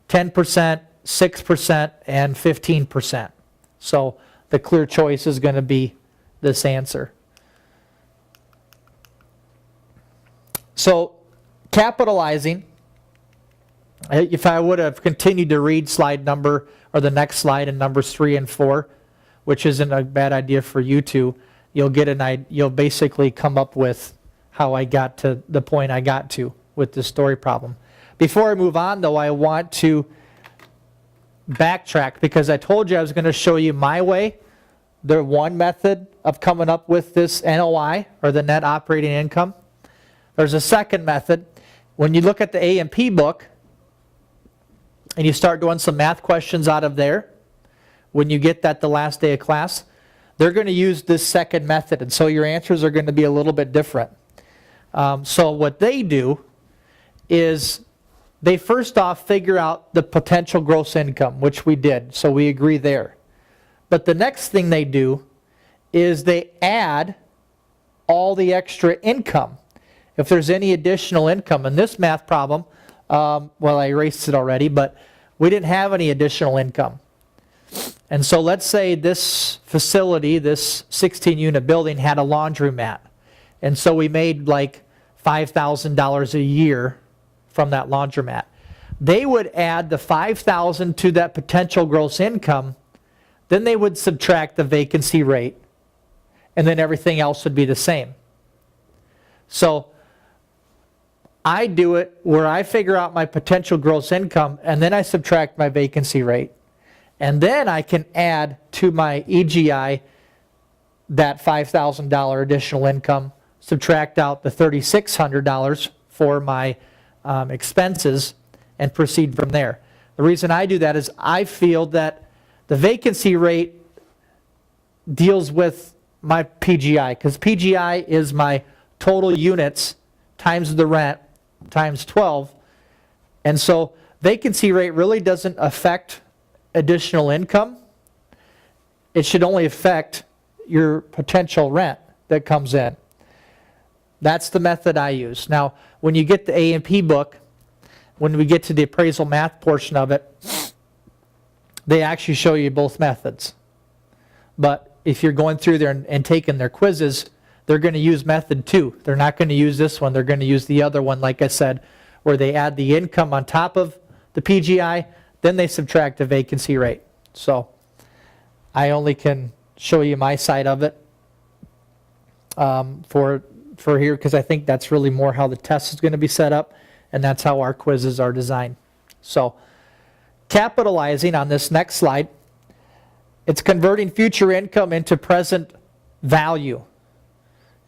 10%, 6%, and 15%. So the clear choice is going to be this answer. So capitalizing, if I would have continued to read slide number, or the next slide in numbers 3 and 4, which isn't a bad idea for you to, you'll basically come up with how I got to the point I got to with this story problem. Before I move on, though, I want to backtrack, because I told you I was going to show you my way, the one method of coming up with this NOI, or the net operating income. There's a second method. When you look at the A&P book, and you start doing some math questions out of there, when you get that the last day of class, they're going to use this second method, and so your answers are going to be a little bit different. So what they do is they first off figure out the potential gross income, which we did, so we agree there. But the next thing they do is they add all the extra income. If there's any additional income in this math problem, well, I erased it already, but we didn't have any additional income. And so let's say this facility, this 16-unit building, had a laundromat. And so we made like $5,000 a year from that laundromat. They would add the $5,000 to that potential gross income, then they would subtract the vacancy rate, and then everything else would be the same. So I do it where I figure out my potential gross income, and then I subtract my vacancy rate. And then I can add to my EGI that $5,000 additional income, subtract out the $3,600 for my expenses, and proceed from there. The reason I do that is I feel that the vacancy rate deals with my PGI, because PGI is my total units times the rent times 12. And so vacancy rate really doesn't affect additional income. It should only affect your potential rent that comes in. That's the method I use. Now, when you get the A&P book, when we get to the appraisal math portion of it, they actually show you both methods. But if you're going through there and taking their quizzes, they're going to use method 2. They're not going to use this one. They're going to use the other one, like I said, where they add the income on top of the PGI, then they subtract the vacancy rate. So I only can show you my side of it for here, because I think that's really more how the test is going to be set up, and that's how our quizzes are designed. So capitalizing on this next slide, it's converting future income into present value.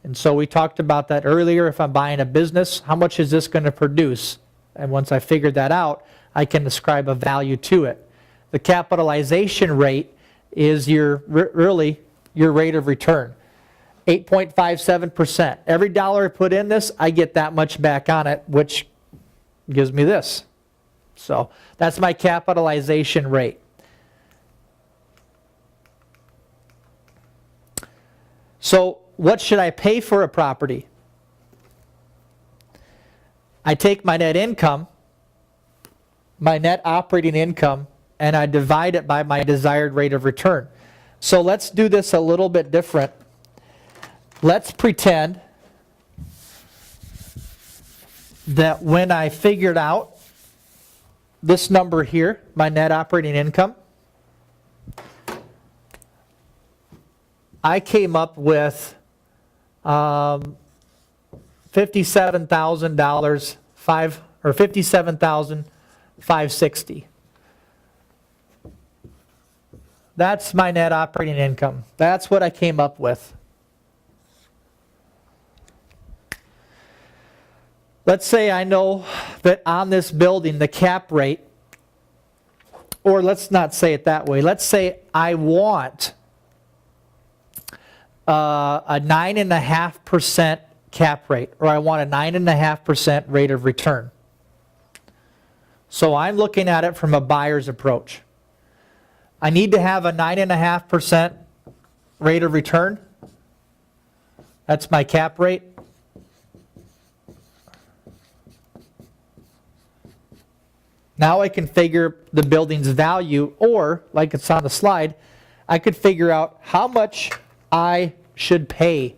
And so we talked about that earlier. If I'm buying a business, how much is this going to produce? And once I figured that out, I can ascribe a value to it. The capitalization rate is really your rate of return. 8.57%. Every dollar I put in this, I get that much back on it, which gives me this. So that's my capitalization rate. So what should I pay for a property? I take my net income, my net operating income, and I divide it by my desired rate of return. So let's do this a little bit different. Let's pretend that when I figured out this number here, my net operating income, I came up with $57,000, $57,560. That's my net operating income. That's what I came up with. Let's say I know that on this building the cap rate, or let's not say it that way. Let's say I want a 9.5% cap rate, or I want a 9.5% rate of return. So I'm looking at it from a buyer's approach. I need to have a 9.5% rate of return. That's my cap rate. Now I can figure the building's value, or, like it's on the slide, I could figure out how much I should pay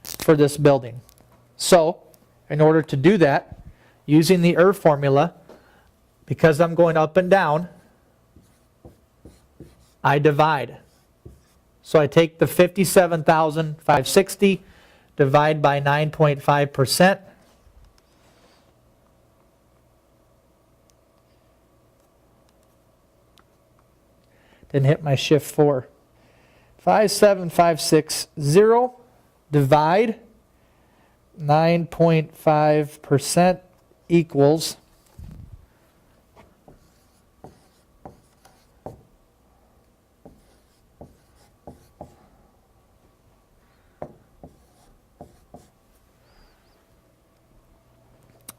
for this building. So, in order to do that, using the formula, because I'm going up and down, I divide. So I take the 57,560, divide by 9.5%. Didn't hit my shift 4. 57560 divide 9.5% equals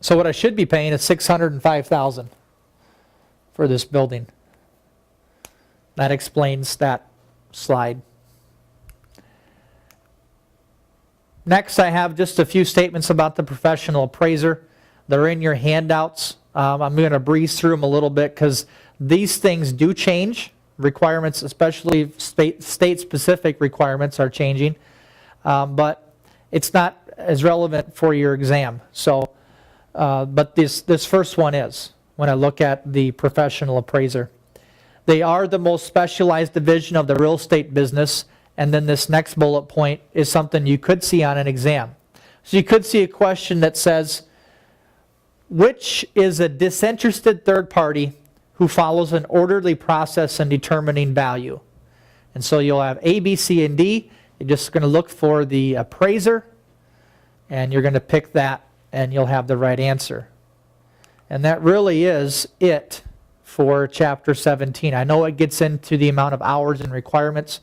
so what I should be paying is $605,000 for this building. That explains that slide. Next, I have just a few statements about the professional appraiser. They're in your handouts. I'm going to breeze through them a little bit because these things do change. Requirements, especially state-specific requirements, are changing. But it's not as relevant for your exam. So, but this first one is, when I look at the professional appraiser. They are the most specialized division of the real estate business. And then this next bullet point is something you could see on an exam. So you could see a question that says, which is a disinterested third party who follows an orderly process in determining value? And so you'll have A, B, C, and D. You're just going to look for the appraiser, and you're going to pick that, and you'll have the right answer. And that really is it for Chapter 17. I know it gets into the amount of hours and requirements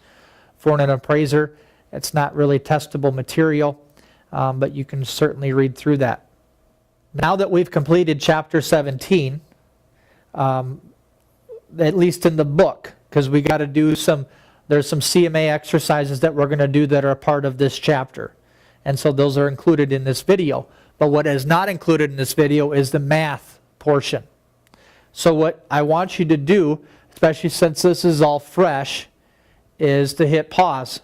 for an appraiser. It's not really testable material, but you can certainly read through that. Now that we've completed Chapter 17, at least in the book, because we got to do there's some CMA exercises that we're going to do that are a part of this chapter. And so those are included in this video. But what is not included in this video is the math portion. So what I want you to do, especially since this is all fresh, is to hit pause.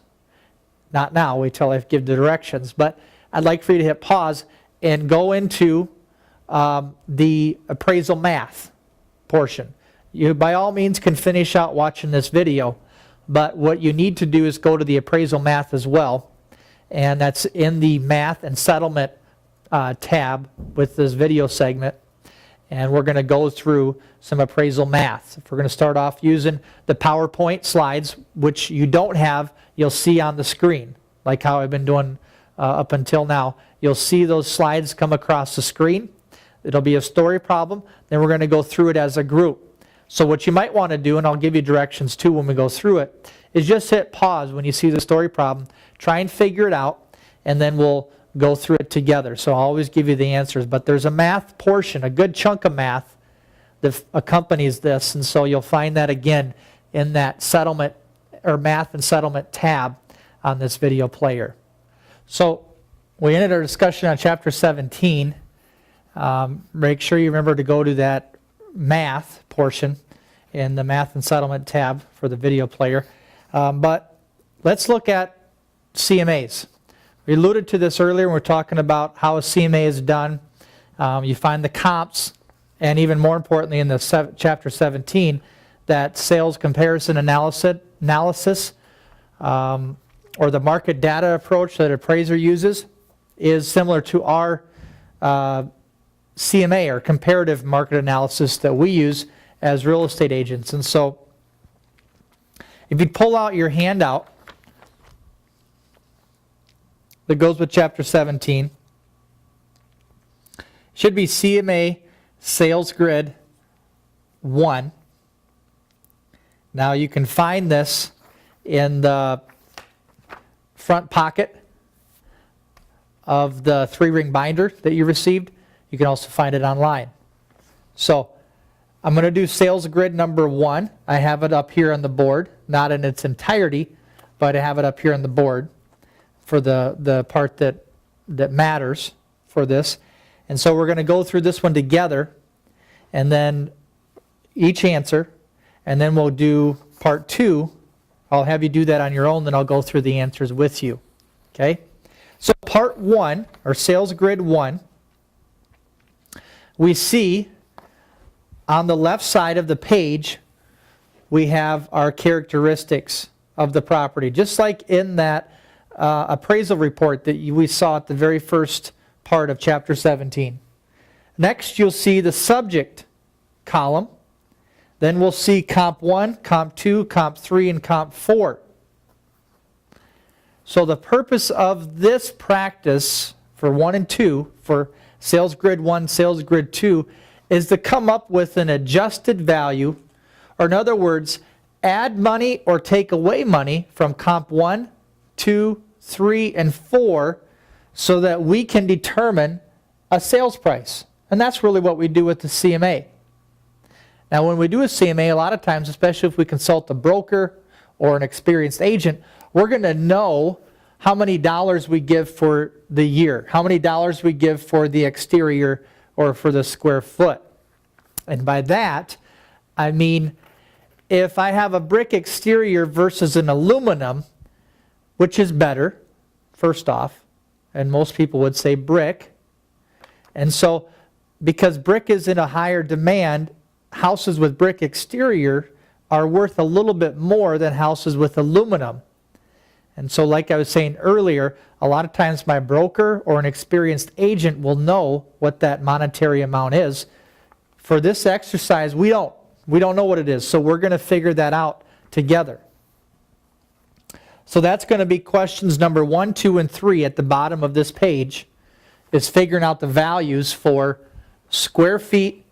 Not now, wait till I give the directions, but I'd like for you to hit pause and go into the appraisal math portion. You by all means can finish out watching this video, but what you need to do is go to the appraisal math as well, and that's in the math and settlement tab with this video segment. And we're going to go through some appraisal math. If we're going to start off using the PowerPoint slides, which you don't have, you'll see on the screen, like how I've been doing up until now. You'll see those slides come across the screen. It'll be a story problem. Then we're going to go through it as a group. So what you might want to do, and I'll give you directions too when we go through it, is just hit pause when you see the story problem. Try and figure it out, and then we'll go through it together. So I'll always give you the answers. But there's a math portion, a good chunk of math that accompanies this. And so you'll find that again in that settlement or math and settlement tab on this video player. So we ended our discussion on Chapter 17. Make sure you remember to go to that math portion in the math and settlement tab for the video player. But let's look at CMAs. We alluded to this earlier when we were talking about how a CMA is done. You find the comps, and even more importantly in the Chapter 17, that sales comparison analysis or the market data approach that appraiser uses is similar to our CMA, or comparative market analysis, that we use as real estate agents. And so if you pull out your handout that goes with Chapter 17, should be CMA Sales Grid 1. Now you can find this in the front pocket of the 3-ring binder that you received. You can also find it online. So I'm going to do Sales Grid number 1. I have it up here on the board, not in its entirety, but I have it up here on the board for the part that matters for this. And so we're going to go through this one together, and then each answer, and then we'll do part 2. I'll have you do that on your own, then I'll go through the answers with you. Okay? So part 1, or Sales Grid 1, we see on the left side of the page, we have our characteristics of the property, just like in that appraisal report that we saw at the very first part of Chapter 17. Next, you'll see the subject column. Then we'll see Comp 1, Comp 2, Comp 3, and Comp 4. So the purpose of this practice for 1 and 2, for Sales Grid 1, Sales Grid 2, is to come up with an adjusted value, or in other words, add money or take away money from Comp 1, 2, 3, and 4 so that we can determine a sales price. And that's really what we do with the CMA. Now when we do a CMA, a lot of times, especially if we consult a broker or an experienced agent, we're going to know how many dollars we give for the year, how many dollars we give for the exterior or for the square foot. And by that, I mean, if I have a brick exterior versus an aluminum, which is better, first off, and most people would say brick. And so, because brick is in a higher demand, houses with brick exterior are worth a little bit more than houses with aluminum. And so, like I was saying earlier, a lot of times my broker or an experienced agent will know what that monetary amount is. For this exercise, we don't know what it is, so we're going to figure that out together. So that's going to be questions number 1, 2, and 3 at the bottom of this page, is figuring out the values for square feet,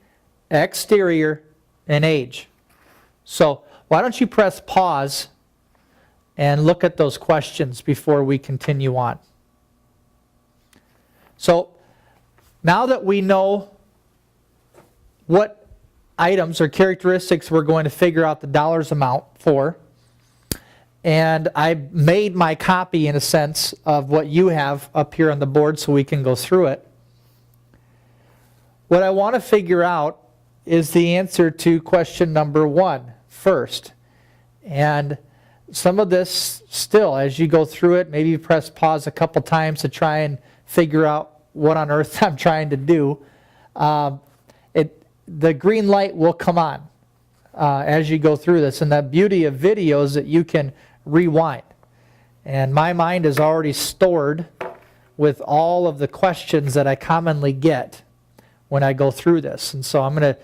exterior, and age. So why don't you press pause and look at those questions before we continue on. So now that we know what items or characteristics we're going to figure out the dollars amount for, and I made my copy in a sense of what you have up here on the board so we can go through it. What I want to figure out is the answer to question number 1 first. And some of this still, as you go through it, maybe you press pause a couple times to try and figure out what on earth I'm trying to do. The green light will come on as you go through this. And the beauty of video is that you can rewind. And my mind is already stored with all of the questions that I commonly get when I go through this. And so I'm going to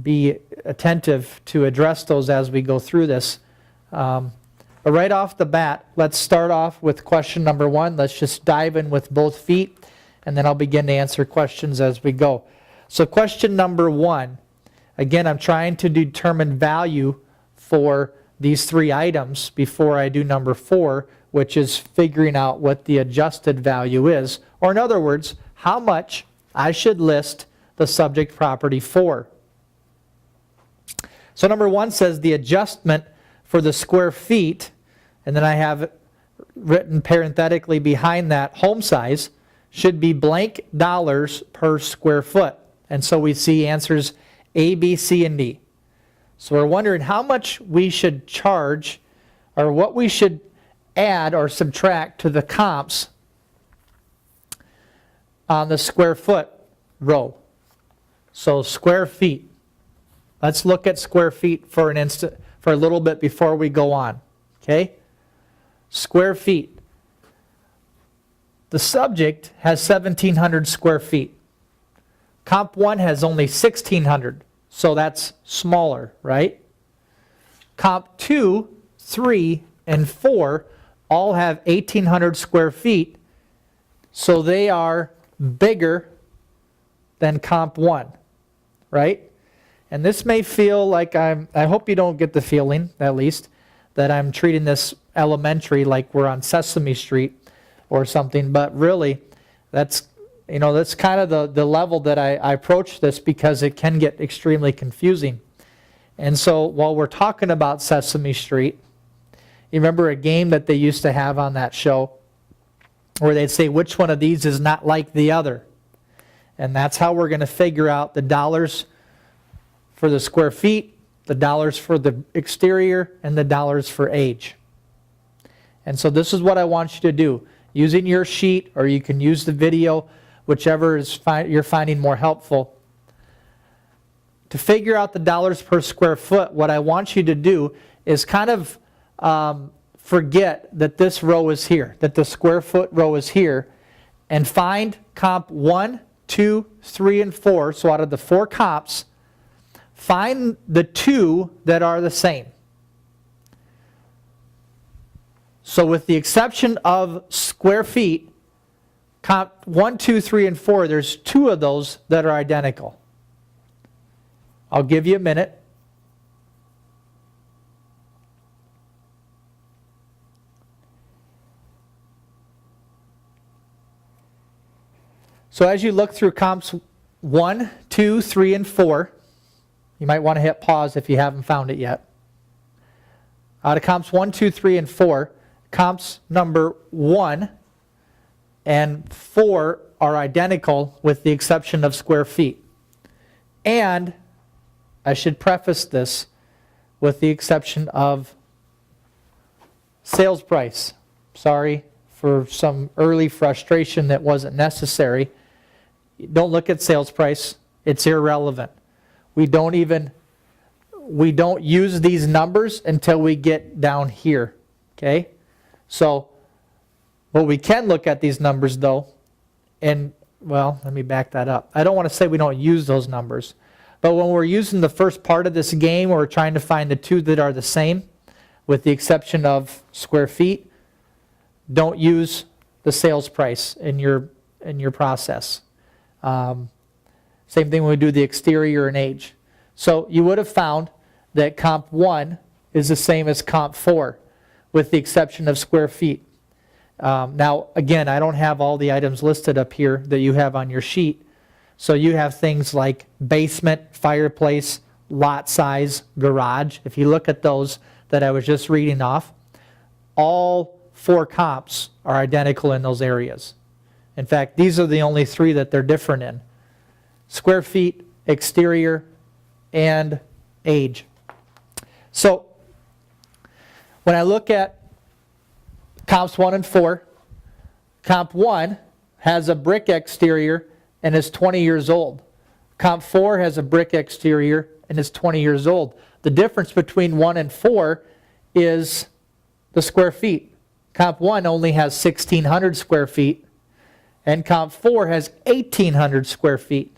be attentive to address those as we go through this. But right off the bat, let's start off with question number 1. Let's just dive in with both feet, and then I'll begin to answer questions as we go. So question number 1, again, I'm trying to determine value for these 3 items before I do number 4, which is figuring out what the adjusted value is, or in other words, how much I should list the subject property for. So number 1 says the adjustment for the square feet, and then I have written parenthetically behind that home size, should be blank dollars per square foot. And so we see answers A, B, C, and D. So we're wondering how much we should charge, or what we should add or subtract to the comps on the square foot row. So square feet. Let's look at square feet for an instant, for a little bit before we go on. Okay? Square feet. The subject has 1,700 square feet. Comp 1 has only 1,600, so that's smaller, right? Comp 2, 3, and 4 all have 1,800 square feet, so they are bigger than Comp 1, right? And this may feel like I hope you don't get the feeling, at least, that I'm treating this elementary like we're on Sesame Street or something, but really, that's kind of the level that I approach this, because it can get extremely confusing. And so while we're talking about Sesame Street, you remember a game that they used to have on that show where they'd say which one of these is not like the other. And that's how we're going to figure out the dollars for the square feet, the dollars for the exterior, and the dollars for age. And so this is what I want you to do. Using your sheet, or you can use the video, whichever is you're finding more helpful. To figure out the dollars per square foot, what I want you to do is kind of forget that this row is here, that the square foot row is here, and find comp 1, 2, 3, and 4. So out of the 4 comps, find the 2 that are the same. So with the exception of square feet, comp 1, 2, 3, and 4, there's 2 of those that are identical. I'll give you a minute. So as you look through comps 1, 2, 3, and 4, you might want to hit pause if you haven't found it yet. Out of comps 1, 2, 3, and 4, comps number 1 and 4 are identical with the exception of square feet. And I should preface this with the exception of sales price. Sorry for some early frustration that wasn't necessary. Don't look at sales price. It's irrelevant. We don't use these numbers until we get down here. Okay? So, but we can look at these numbers though, and well, let me back that up. I don't want to say we don't use those numbers, but when we're using the first part of this game, we're trying to find the two that are the same, with the exception of square feet. Don't use the sales price in your process. Same thing when we do the exterior and age. So you would have found that comp 1 is the same as comp 4, with the exception of square feet. Now, again, I don't have all the items listed up here that you have on your sheet. So you have things like basement, fireplace, lot size, garage. If you look at those that I was just reading off, all 4 comps are identical in those areas. In fact, these are the only 3 that they're different in: square feet, exterior, and age. So when I look at comps 1 and 4, comp 1 has a brick exterior and is 20 years old. Comp 4 has a brick exterior and is 20 years old. The difference between 1 and 4 is the square feet. Comp 1 only has 1,600 square feet, and comp 4 has 1,800 square feet.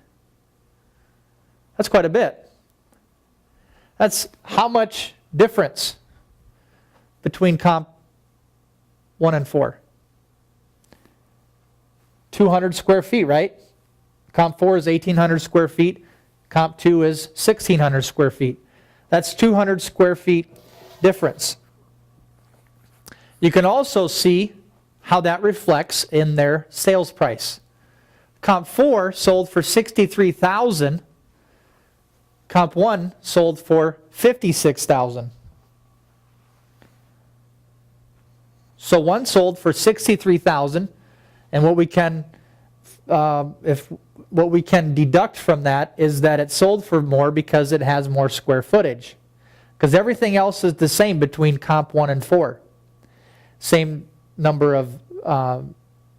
That's quite a bit. That's how much difference between comp 1 and 4? 200 square feet, right? Comp 4 is 1,800 square feet. Comp 2 is 1,600 square feet. That's 200 square feet difference. You can also see how that reflects in their sales price. Comp 4 sold for $63,000. Comp 1 sold for $56,000. So one sold for $63,000, and what we can deduct from that is that it sold for more because it has more square footage. Because everything else is the same between comp 1 and 4. Same number of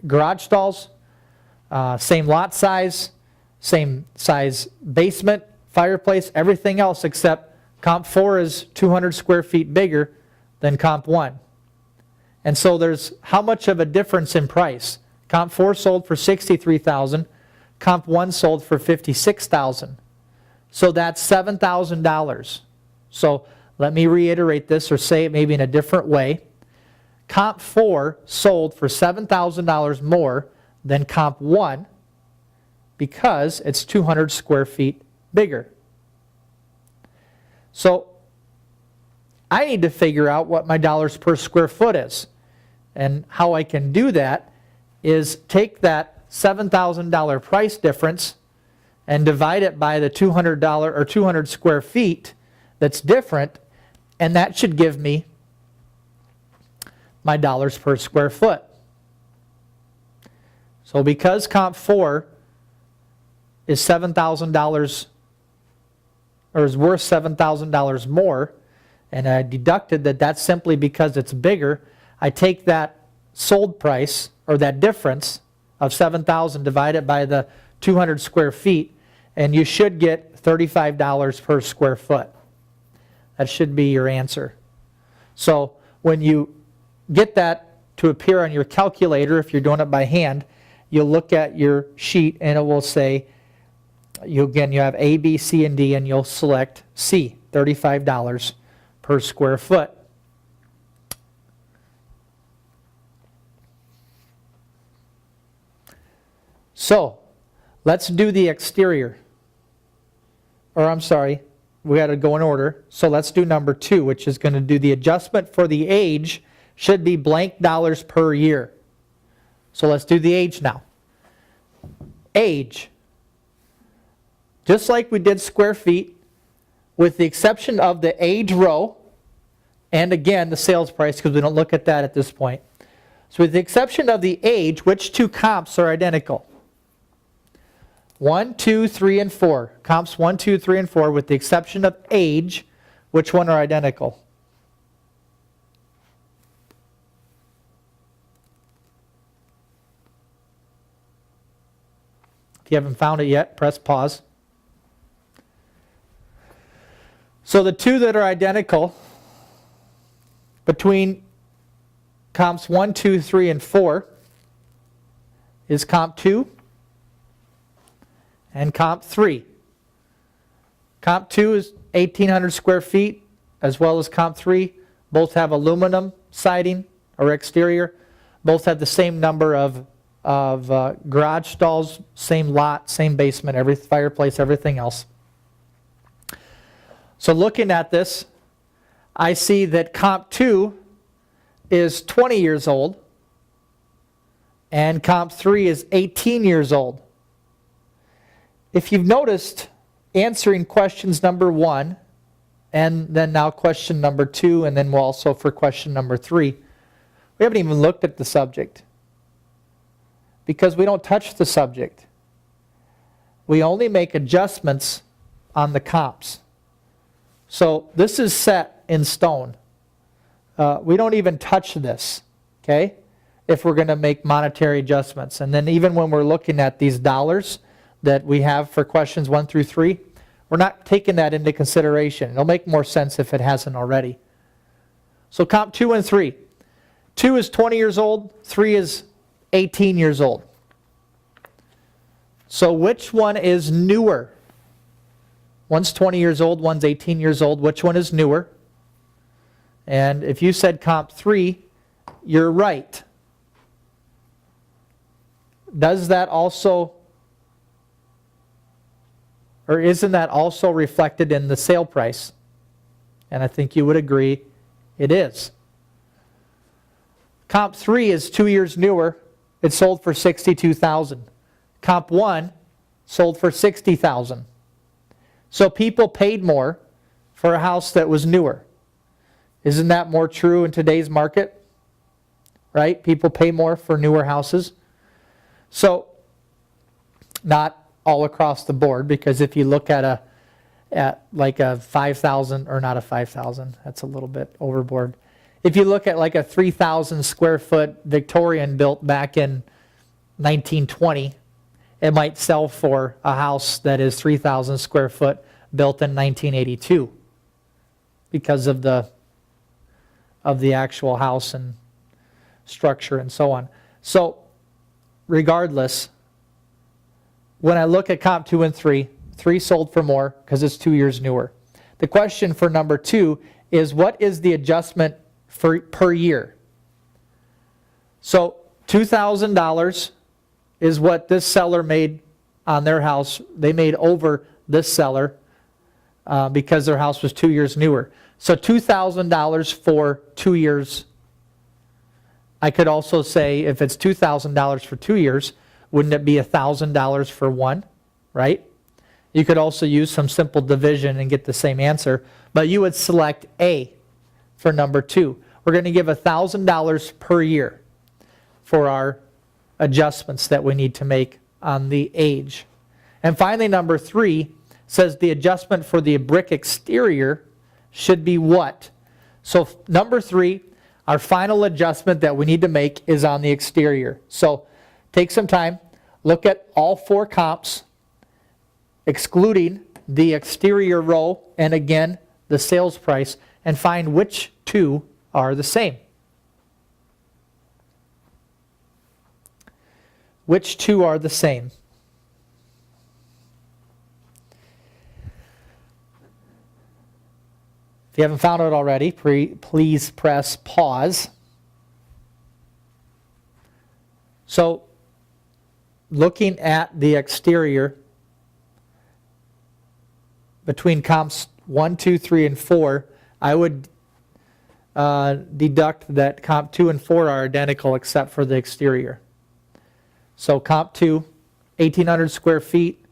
garage stalls, same lot size, same size basement, fireplace, everything else except comp 4 is 200 square feet bigger than comp 1. And so there's how much of a difference in price? Comp 4 sold for $63,000. Comp 1 sold for $56,000. So that's $7,000. So let me reiterate this, or say it maybe in a different way. Comp 4 sold for $7,000 more than comp 1 because it's 200 square feet bigger. So I need to figure out what my dollars per square foot is. And how I can do that is take that $7,000 price difference and divide it by the $200 or 200 square feet that's different, and that should give me my dollars per square foot. So because comp 4 is $7,000 or is worth $7,000 more, and I deducted that that's simply because it's bigger, I take that sold price, or that difference of $7,000 divided by the 200 square feet, and you should get $35 per square foot. That should be your answer. So when you get that to appear on your calculator, if you're doing it by hand, you'll look at your sheet and it will say, you have A, B, C, and D, and you'll select C, $35 per square foot. So let's do the exterior. Or I'm sorry, we got to go in order. So let's do number 2, which is going to do the adjustment for the age should be blank dollars per year. So let's do the age now. Age. Just like we did square feet, with the exception of the age row, and again the sales price, because we don't look at that at this point. So with the exception of the age, which two comps are identical? 1, 2, 3, and 4. Comps 1, 2, 3, and 4, with the exception of age, which one are identical? If you haven't found it yet, press pause. So the two that are identical between comps 1, 2, 3, and 4 is comp 2 and comp 3. Comp 2 is 1,800 square feet, as well as comp 3. Both have aluminum siding or exterior. Both have the same number of garage stalls, same lot, same basement, every fireplace, everything else. So looking at this, I see that comp 2 is 20 years old and comp 3 is 18 years old. If you've noticed, answering questions number 1 and then now question number 2 and then we'll also for question number 3, we haven't even looked at the subject because we don't touch the subject. We only make adjustments on the comps. So this is set in stone. We don't even touch this, okay, if we're going to make monetary adjustments. And then even when we're looking at these dollars that we have for questions 1 through 3, we're not taking that into consideration. It'll make more sense if it hasn't already. So comp 2 and 3. 2 is 20 years old, 3 is 18 years old. So which one is newer? One's 20 years old, one's 18 years old. Which one is newer? And if you said comp 3, you're right. Does that also, or isn't that also reflected in the sale price? And I think you would agree it is. Comp 3 is 2 years newer. It sold for $62,000. Comp 1 sold for $60,000. So people paid more for a house that was newer. Isn't that more true in today's market? Right? People pay more for newer houses. So, not all across the board, because if you look at like a 5,000, or not a 5,000, that's a little bit overboard. If you look at like a 3,000 square foot Victorian built back in 1920, it might sell for a house that is 3,000 square foot built in 1982 because of the actual house and structure and so on. So regardless, when I look at comp 2 and 3, 3 sold for more because it's 2 years newer. The question for number 2 is, what is the adjustment per year? So $2,000 is what this seller made on their house. They made over this seller because their house was 2 years newer. So $2,000 for 2 years. I could also say if it's $2,000 for 2 years, wouldn't it be $1,000 for 1, right? You could also use some simple division and get the same answer, but you would select A for number 2. We're going to give $1,000 per year for our adjustments that we need to make on the age. And finally, number 3 says the adjustment for the brick exterior should be what? So number 3, our final adjustment that we need to make is on the exterior. So take some time, look at all 4 comps, excluding the exterior row, and again, the sales price, and find which 2 are the same. Which 2 are the same? If you haven't found it already, please press pause. So, looking at the exterior between comps 1, 2, 3, and 4, I would deduct that comp 2 and 4 are identical except for the exterior. So comp 2, 1,800 square feet,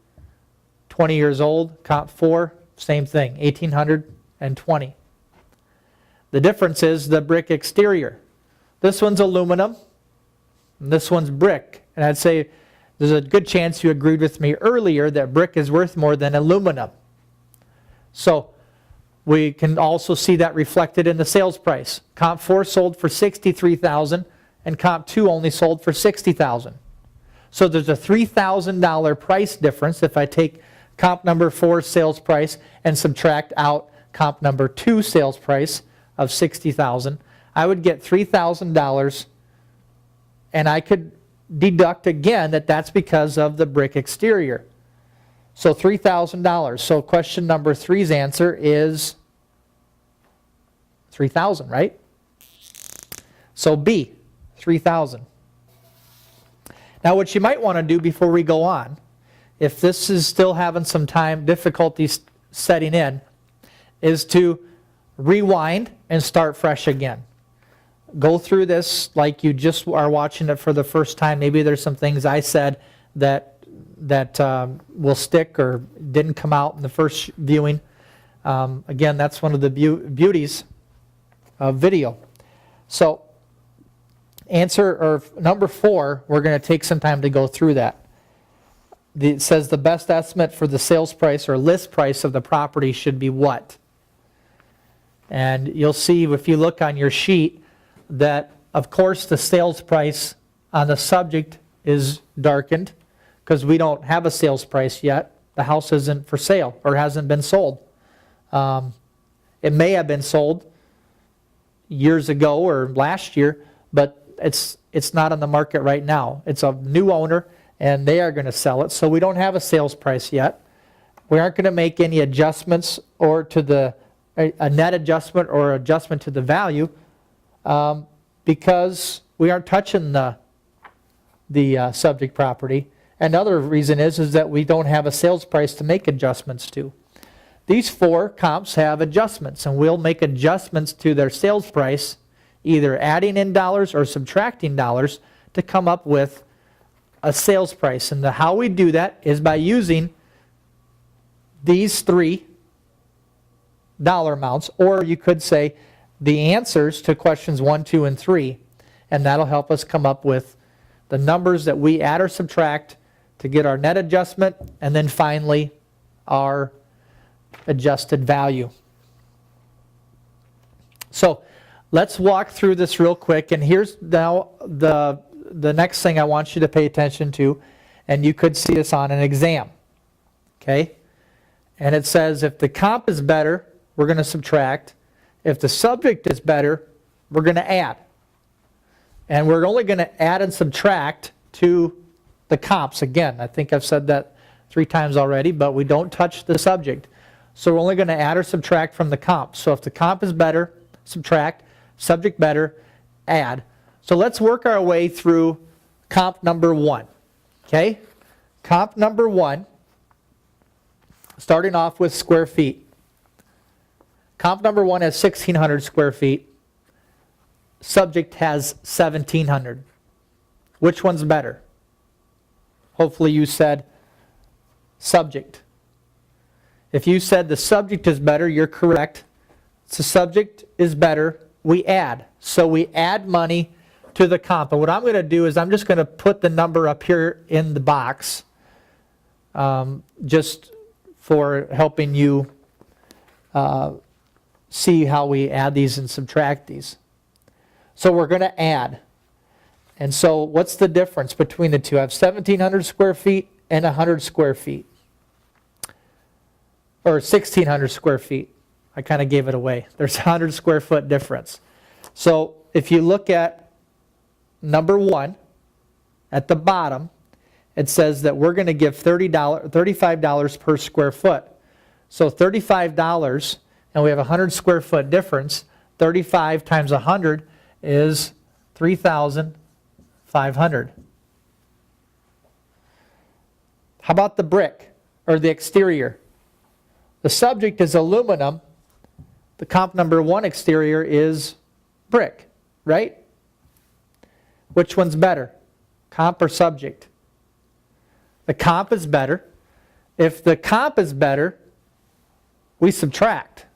20 years old. Comp 4, same thing, 1,820. The difference is the brick exterior. This one's aluminum, and this one's brick. And I'd say there's a good chance you agreed with me earlier that brick is worth more than aluminum. So we can also see that reflected in the sales price. Comp 4 sold for $63,000 and Comp 2 only sold for $60,000. So there's a $3,000 price difference if I take Comp number 4 sales price and subtract out Comp number 2 sales price of $60,000. I would get $3,000, and I could deduct again that that's because of the brick exterior. So $3,000. So question number 3's answer is $3,000, right? So B, $3,000. Now what you might want to do before we go on, if this is still having some difficulties setting in, is to rewind and start fresh again. Go through this like you just are watching it for the first time. Maybe there's some things I said that will stick or didn't come out in the first viewing. Again, that's one of the beauties of video. So number 4, we're going to take some time to go through that. It says the best estimate for the sales price or list price of the property should be what? And you'll see if you look on your sheet that, of course, the sales price on the subject is darkened because we don't have a sales price yet. The house isn't for sale or hasn't been sold. It may have been sold years ago or last year, but it's not on the market right now. It's a new owner, and they are going to sell it, so we don't have a sales price yet. We aren't going to make any adjustments or to a net adjustment or adjustment to the value because we aren't touching the subject property. Another reason is that we don't have a sales price to make adjustments to. These 4 comps have adjustments, and we'll make adjustments to their sales price, either adding in dollars or subtracting dollars to come up with a sales price. And how we do that is by using these 3 dollar amounts, or you could say the answers to questions 1, 2, and 3, and that'll help us come up with the numbers that we add or subtract to get our net adjustment, and then finally our adjusted value. So let's walk through this real quick, and here's now the next thing I want you to pay attention to, and you could see this on an exam. Okay? And it says if the comp is better, we're going to subtract. If the subject is better, we're going to add. And we're only going to add and subtract to the comps. Again, I think I've said that 3 times already, but we don't touch the subject. So we're only going to add or subtract from the comp. So if the comp is better, subtract. Subject better, add. So let's work our way through comp number 1. Okay? Comp number 1, starting off with square feet. Comp number 1 has 1,600 square feet. Subject has 1,700. Which one's better? Hopefully you said subject. If you said the subject is better, you're correct. The subject is better, we add. So we add money to the comp. And what I'm going to do is I'm just going to put the number up here in the box just for helping you see how we add these and subtract these. So we're going to add. And so what's the difference between the two? I have 1,700 square feet and 100 square feet. Or 1,600 square feet. I kind of gave it away. There's a 100 square foot difference. So if you look at number 1, at the bottom, it says that we're going to give $35 per square foot. So $35, and we have a 100 square foot difference. 35 times 100 is 3,500. How about the brick, or the exterior? The subject is aluminum. The comp number 1 exterior is brick, right? Which one's better, comp or subject? The comp is better. If the comp is better, we subtract.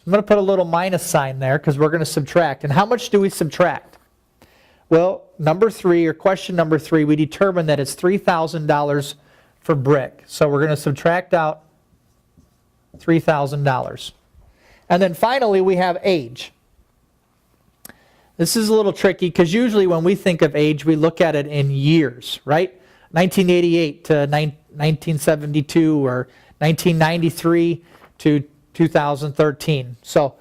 I'm going to put a little minus sign there because we're going to subtract. And how much do we subtract? Well, number 3, or question number 3, we determined that it's $3,000 for brick. So we're going to subtract out $3,000. And then finally, we have age. This is a little tricky because usually when we think of age, we look at it in years, right? 1988 to 1972 or 1993 to 2013. So,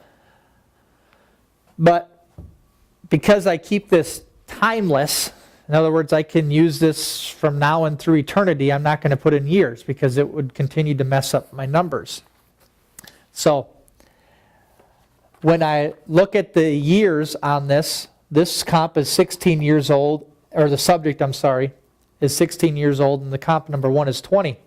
but because I keep this timeless, in other words, I can use this from now and through eternity, I'm not going to put in years because it would continue to mess up my numbers. So, when I look at the years on this comp is 16 years old, or the subject, I'm sorry, is 16 years old, and the comp number 1 is 20.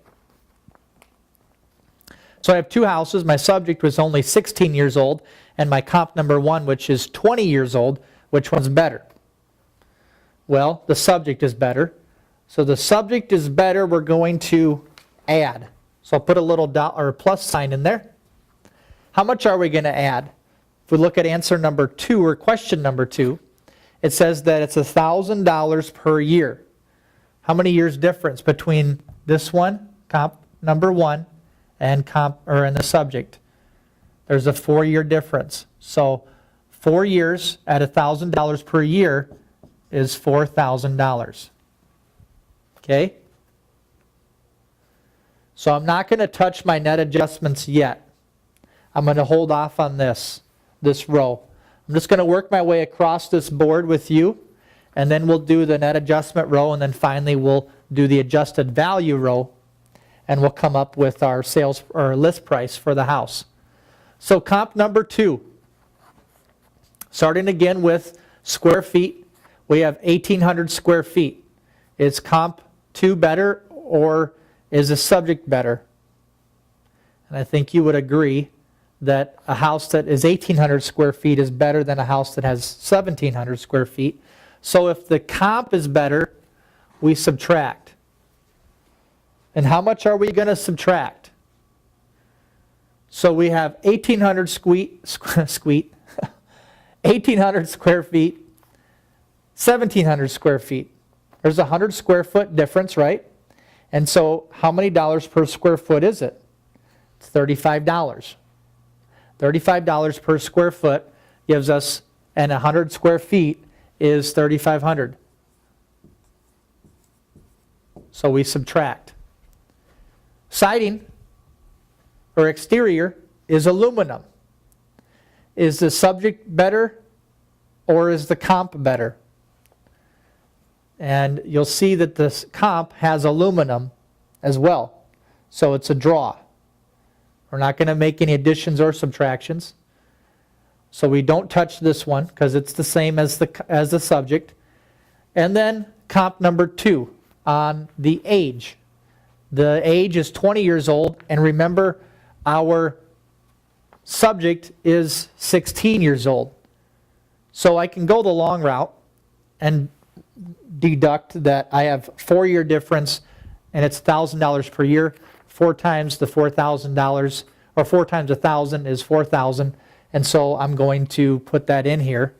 So I have 2 houses. My subject was only 16 years old, and my comp number 1, which is 20 years old. Which one's better? Well, the subject is better. So the subject is better, we're going to add. So I'll put a little or plus sign in there. How much are we going to add? If we look at answer number 2, or question number 2, it says that it's $1,000 per year. How many years difference between this one, comp number 1, and the subject? There's a 4-year difference. So 4 years at $1,000 per year is $4,000. Okay? So I'm not going to touch my net adjustments yet. I'm going to hold off on this row. I'm just going to work my way across this board with you, and then we'll do the net adjustment row, and then finally we'll do the adjusted value row, and we'll come up with our sales or list price for the house. So comp number 2, starting again with square feet, we have 1,800 square feet. Is comp 2 better, or is the subject better? And I think you would agree that a house that is 1,800 square feet is better than a house that has 1,700 square feet. So if the comp is better, we subtract. And how much are we going to subtract? So we have 1,800 1,800 square feet, 1,700 square feet. There's a 100 square foot difference, right? And so how many dollars per square foot is it? It's $35. $35 per square foot gives us, and 100 square feet is 3,500. So we subtract. Siding, or exterior, is aluminum. Is the subject better, or is the comp better? And you'll see that this comp has aluminum as well. So it's a draw. We're not going to make any additions or subtractions. So we don't touch this one because it's the same as the subject. And then comp number 2 on the age. The age is 20 years old, and remember our subject is 16 years old. So I can go the long route and deduct that I have 4-year difference, and it's $1,000 per year. 4 times the $4,000, or 4 times 1,000 is 4,000, and so I'm going to put that in here.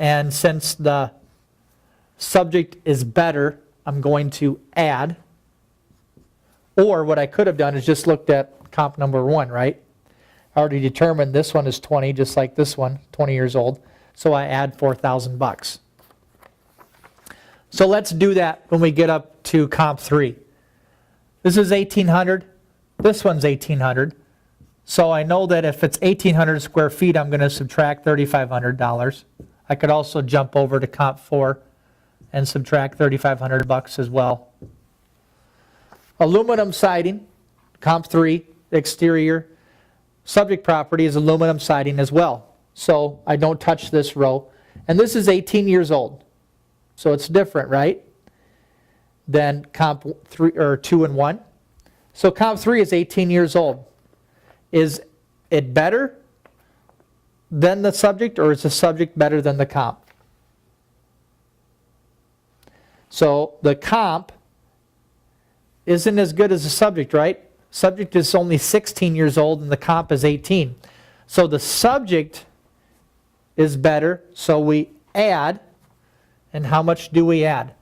And since the subject is better, I'm going to add. Or what I could have done is just looked at comp number 1, right? I already determined this one is 20, just like this one, 20 years old. So I add $4,000. So let's do that when we get up to comp 3. This is 1,800. This one's 1,800. So I know that if it's 1,800 square feet, I'm going to subtract $3,500. I could also jump over to comp 4 and subtract $3,500 as well. Aluminum siding, comp 3, exterior. Subject property is aluminum siding as well. So I don't touch this row. And this is 18 years old. So it's different, right? Than comp 3 or 2 and 1. So comp 3 is 18 years old. Is it better than the subject, or is the subject better than the comp? So the comp isn't as good as the subject, right? Subject is only 16 years old and the comp is 18. So the subject is better, so we add. And how much do we add?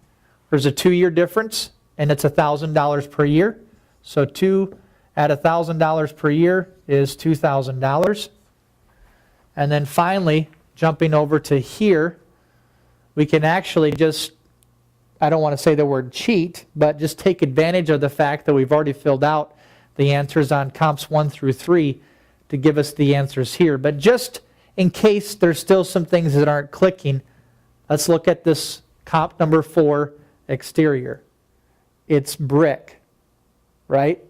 There's a 2-year difference, and it's $1,000 per year. So 2 at $1,000 per year is $2,000. And then finally, jumping over to here, we can actually just, I don't want to say the word cheat, but just take advantage of the fact that we've already filled out the answers on comps 1 through 3 to give us the answers here. But just in case there's still some things that aren't clicking, let's look at this comp number 4, exterior. It's brick, right?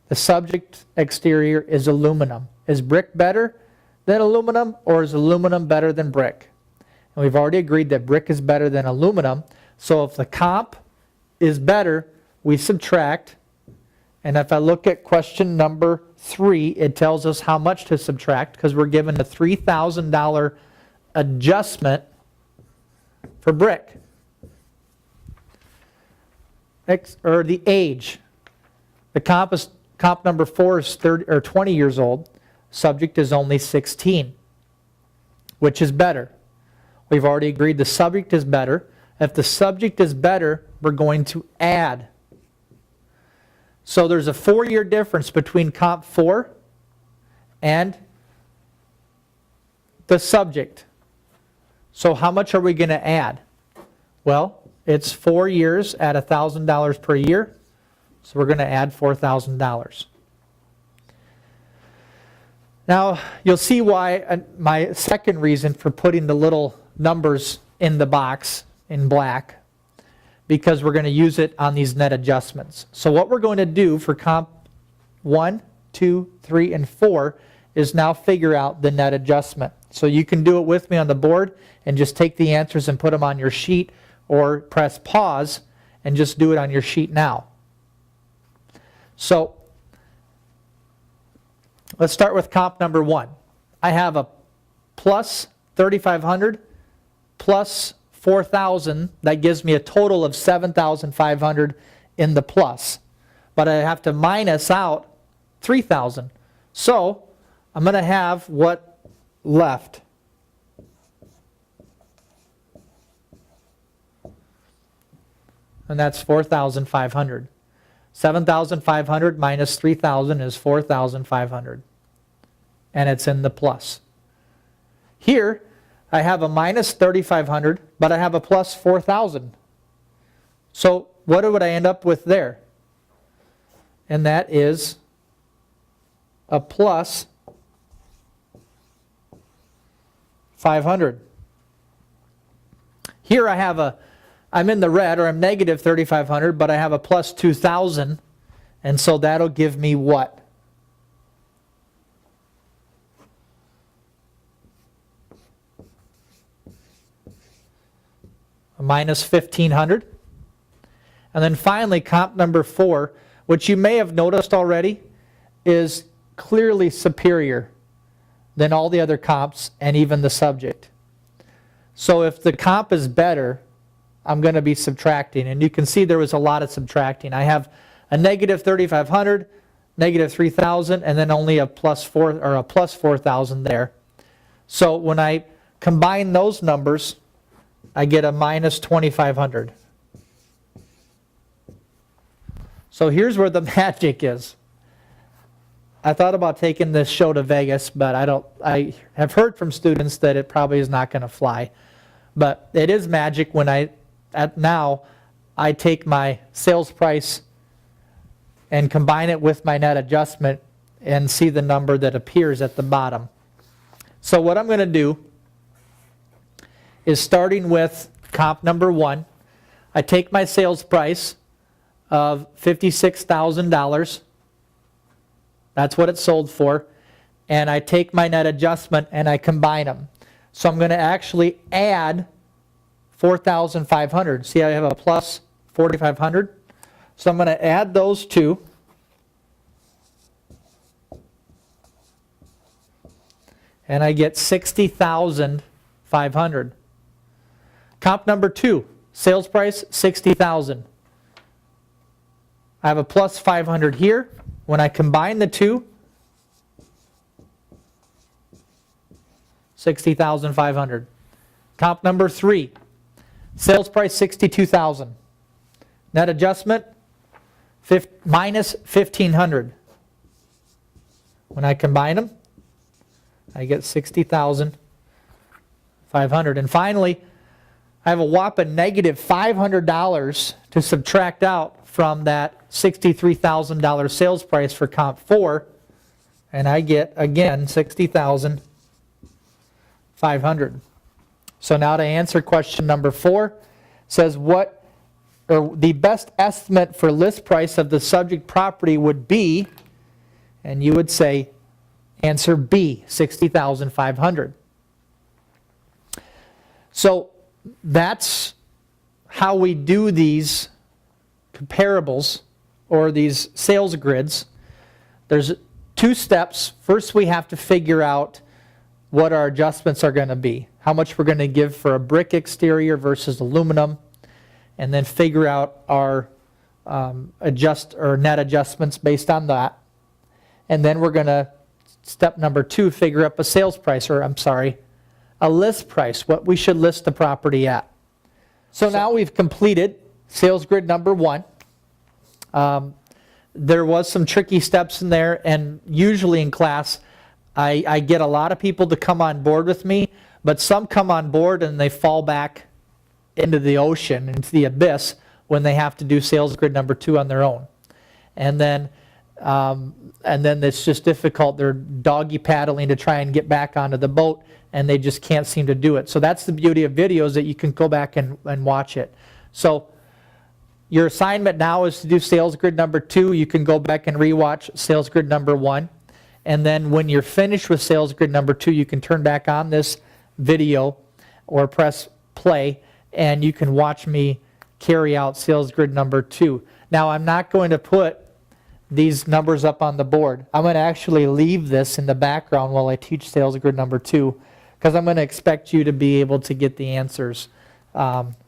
The subject exterior is aluminum. Is brick better than aluminum, or is aluminum better than brick? And we've already agreed that brick is better than aluminum. So if the comp is better, we subtract. And if I look at question number 3, it tells us how much to subtract because we're given a $3,000 adjustment for brick. Or the age. The comp number 4 is 20 years old. Subject is only 16. Which is better? We've already agreed the subject is better. If the subject is better, we're going to add. So there's a 4-year difference between comp 4 and the subject. So how much are we going to add? Well, it's 4 years at $1,000 per year. So we're going to add $4,000. Now, you'll see why my second reason for putting the little numbers in the box in black, because we're going to use it on these net adjustments. So what we're going to do for comp 1, 2, 3, and 4 is now figure out the net adjustment. So you can do it with me on the board and just take the answers and put them on your sheet, or press pause and just do it on your sheet now. So let's start with comp number 1. I have a plus 3,500 plus 4,000. That gives me a total of 7,500 in the plus. But I have to minus out 3,000. So I'm going to have what left? And that's 4,500. 7,500 minus 3,000 is 4,500. And it's in the plus. Here, I have a minus 3,500, but I have a plus 4,000. So what would I end up with there? And that is a plus 500. Here I have I'm in the red, or I'm negative 3,500, but I have a plus 2,000, and so that'll give me what? A minus 1,500. And then finally, comp number 4, which you may have noticed already, is clearly superior than all the other comps and even the subject. So if the comp is better, I'm going to be subtracting, and you can see there was a lot of subtracting. I have a negative 3,500, negative 3,000, and then only a plus 4,000 there. So when I combine those numbers, I get a minus 2,500. So here's where the magic is. I thought about taking this show to Vegas, but I have heard from students that it probably is not going to fly. But it is magic when now I take my sales price and combine it with my net adjustment and see the number that appears at the bottom. So what I'm going to do is, starting with comp number 1, I take my sales price of $56,000. That's what it sold for. And I take my net adjustment and I combine them. So I'm going to actually add 4,500. See, I have a plus 4,500. So I'm going to add those two. And I get 60,500. Comp number 2, sales price 60,000. I have a plus 500 here, When I combine the two, $60,500. Comp number 3, sales price $62,000. Net adjustment minus $1,500. When I combine them, I get $60,500. And finally, I have a whopping negative $500 to subtract out from that $63,000 sales price for comp 4, and I get, again, $60,500. So now to answer question number 4, says what, or the best estimate for list price of the subject property would be, and you would say answer B, $60,500. So that's how we do these comparables or these sales grids. There's 2 steps. First, we have to figure out what our adjustments are going to be, how much we're going to give for a brick exterior versus aluminum, and then figure out our net adjustments based on that. And then we're going to, step number 2, figure up a sales price, or I'm sorry, a list price, what we should list the property at. So now we've completed sales grid number 1. There was some tricky steps in there, and usually in class I get a lot of people to come on board with me, but some come on board and they fall back into the ocean, into the abyss, when they have to do sales grid number 2 on their own. And then it's just difficult. They're doggy paddling to try and get back onto the boat, and they just can't seem to do it. So that's the beauty of videos, that you can go back and watch it. So your assignment now is to do sales grid number 2. You can go back and rewatch sales grid number 1. And then when you're finished with sales grid number 2, you can turn back on this video or press play, and you can watch me carry out sales grid number 2. Now, I'm not going to put these numbers up on the board. I'm going to actually leave this in the background while I teach sales grid number 2, because I'm going to expect you to be able to get the answers.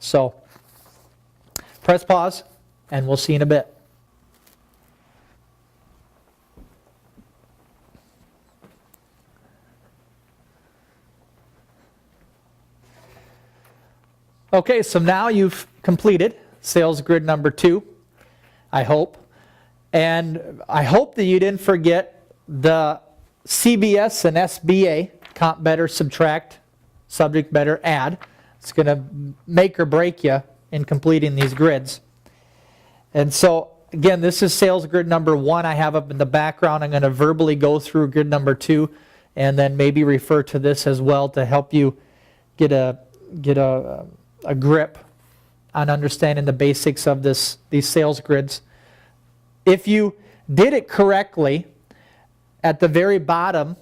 So press pause, and we'll see in a bit. Okay, so now you've completed sales grid number 2, I hope. And I hope that you didn't forget the CBS and SBA, comp better, subtract, subject better, add. It's going to make or break you in completing these grids. And so, again, this is sales grid number 1 I have up in the background. I'm going to verbally go through grid number 2, and then maybe refer to this as well to help you get a grip on understanding the basics of these sales grids. If you did it correctly, at the very bottom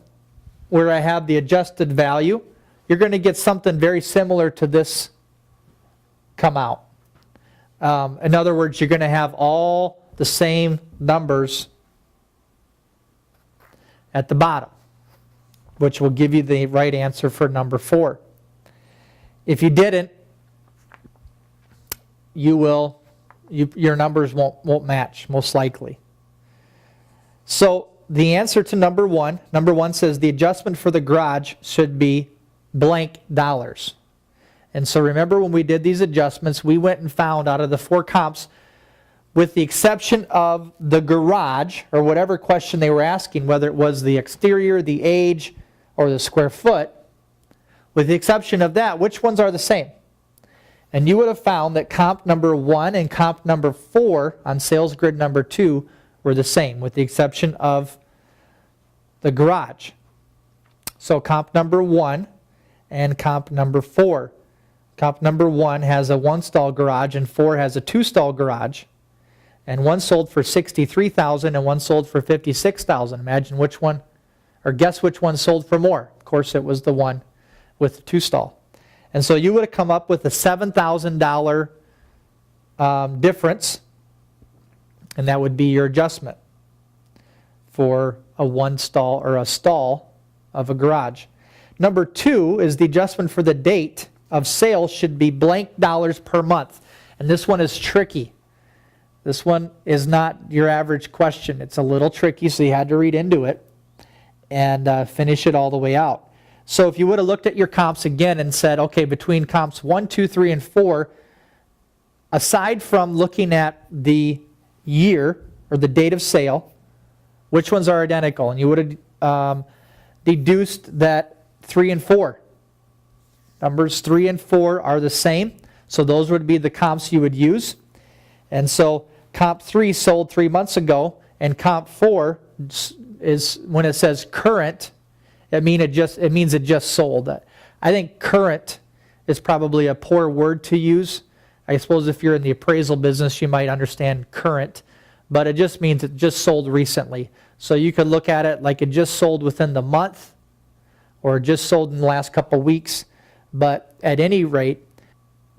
where I have the adjusted value, you're going to get something very similar to this come out. In other words, you're going to have all the same numbers at the bottom, which will give you the right answer for number 4. If you didn't, your numbers won't match, most likely. So the answer to number 1 says the adjustment for the garage should be blank dollars. And so remember, when we did these adjustments, we went and found out of the 4 comps, with the exception of the garage, or whatever question they were asking, whether it was the exterior, the age, or the square foot, with the exception of that, which ones are the same? And you would have found that comp number 1 and comp number 4 on sales grid number 2 were the same, with the exception of the garage. So comp number 1 and comp number 4. Comp number 1 has a 1-stall garage and 4 has a 2-stall garage. And one sold for $63,000 and one sold for $56,000. Imagine which one, or guess which one sold for more. Of course, it was the one with the 2-stall. And so you would have come up with a $7,000 difference, and that would be your adjustment for a 1-stall or a stall of a garage. Number 2 is the adjustment for the date of sale should be blank dollars per month. And this one is tricky. This one is not your average question. It's a little tricky, so you had to read into it and finish it all the way out. So if you would have looked at your comps again and said, okay, between comps 1, 2, 3, and 4, aside from looking at the year or the date of sale, which ones are identical? And you would have deduced that 3 and 4. Numbers 3 and 4 are the same, so those would be the comps you would use. And so comp 3 sold 3 months ago, and comp 4 is, when it says current, it means it just sold. I think current is probably a poor word to use. I suppose if you're in the appraisal business, you might understand current, but it just means it just sold recently. So you could look at it like it just sold within the month, or just sold in the last couple weeks. But at any rate,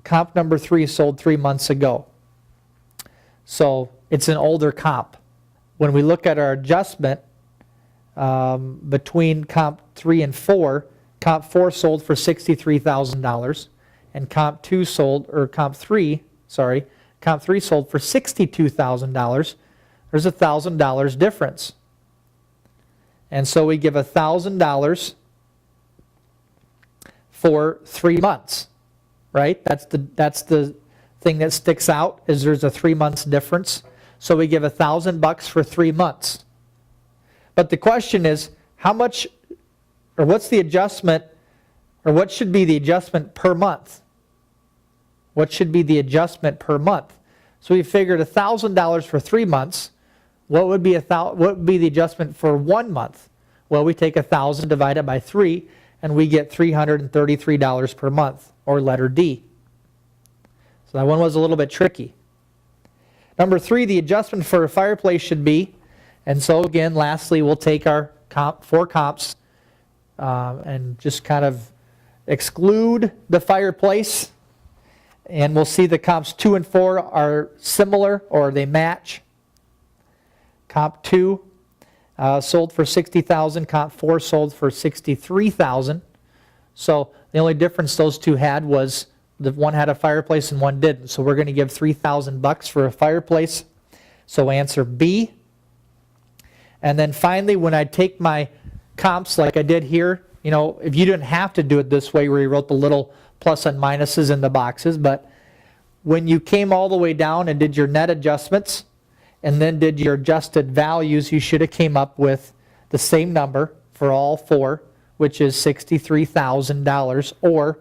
comp number 3 sold 3 months ago. So it's an older comp. When we look at our adjustment between comp 3 and 4, comp 4 sold for $63,000, and comp 3 sold for $62,000. There's a $1,000 difference. And so we give $1,000 for 3 months, right? That's the thing that sticks out, is there's a 3 months difference. So we give $1,000 for 3 months. But the question is, how much, or what's the adjustment, or what should be the adjustment per month? What should be the adjustment per month? So we figured $1,000 for 3 months. What would be the adjustment for 1 month? Well, we take 1,000 divided by 3, and we get $333 per month, or letter D. So that one was a little bit tricky. Number 3, the adjustment for a fireplace should be, and so again, lastly, we'll take our 4 comps and just kind of exclude the fireplace, and we'll see the comps 2 and 4 are similar, or they match. Comp 2 sold for $60,000, comp 4 sold for $63,000. So the only difference those two had was the one had a fireplace and one didn't. So we're going to give $3,000 for a fireplace. So answer B. And then finally, when I take my comps like I did here, you know, if you didn't have to do it this way where you wrote the little plus and minuses in the boxes, but when you came all the way down and did your net adjustments and then did your adjusted values, you should have came up with the same number for all 4, which is $63,000, or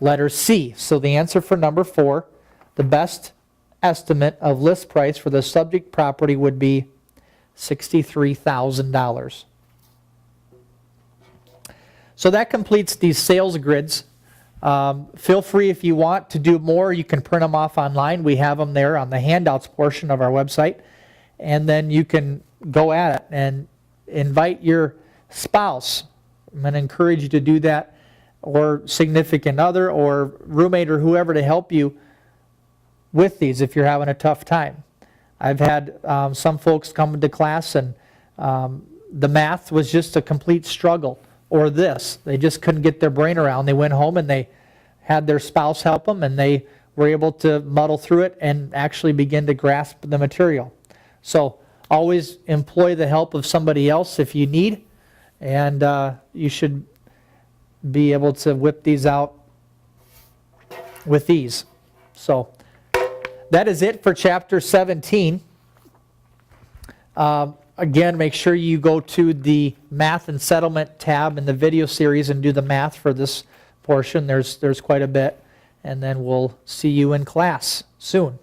letter C. So the answer for number 4, the best estimate of list price for the subject property would be $63,000. So that completes these sales grids. Feel free, if you want to do more, you can print them off online. We have them there on the handouts portion of our website. And then you can go at it and invite your spouse. I'm going to encourage you to do that, or significant other, or roommate, or whoever, to help you with these if you're having a tough time. I've had some folks come into class and the math was just a complete struggle, or this. They just couldn't get their brain around. They went home and they had their spouse help them, and they were able to muddle through it and actually begin to grasp the material. So always employ the help of somebody else if you need, and you should be able to whip these out with ease. So that is it for chapter 17. Again, make sure you go to the Math and Settlement tab in the video series and do the math for this portion. There's quite a bit. And then we'll see you in class soon.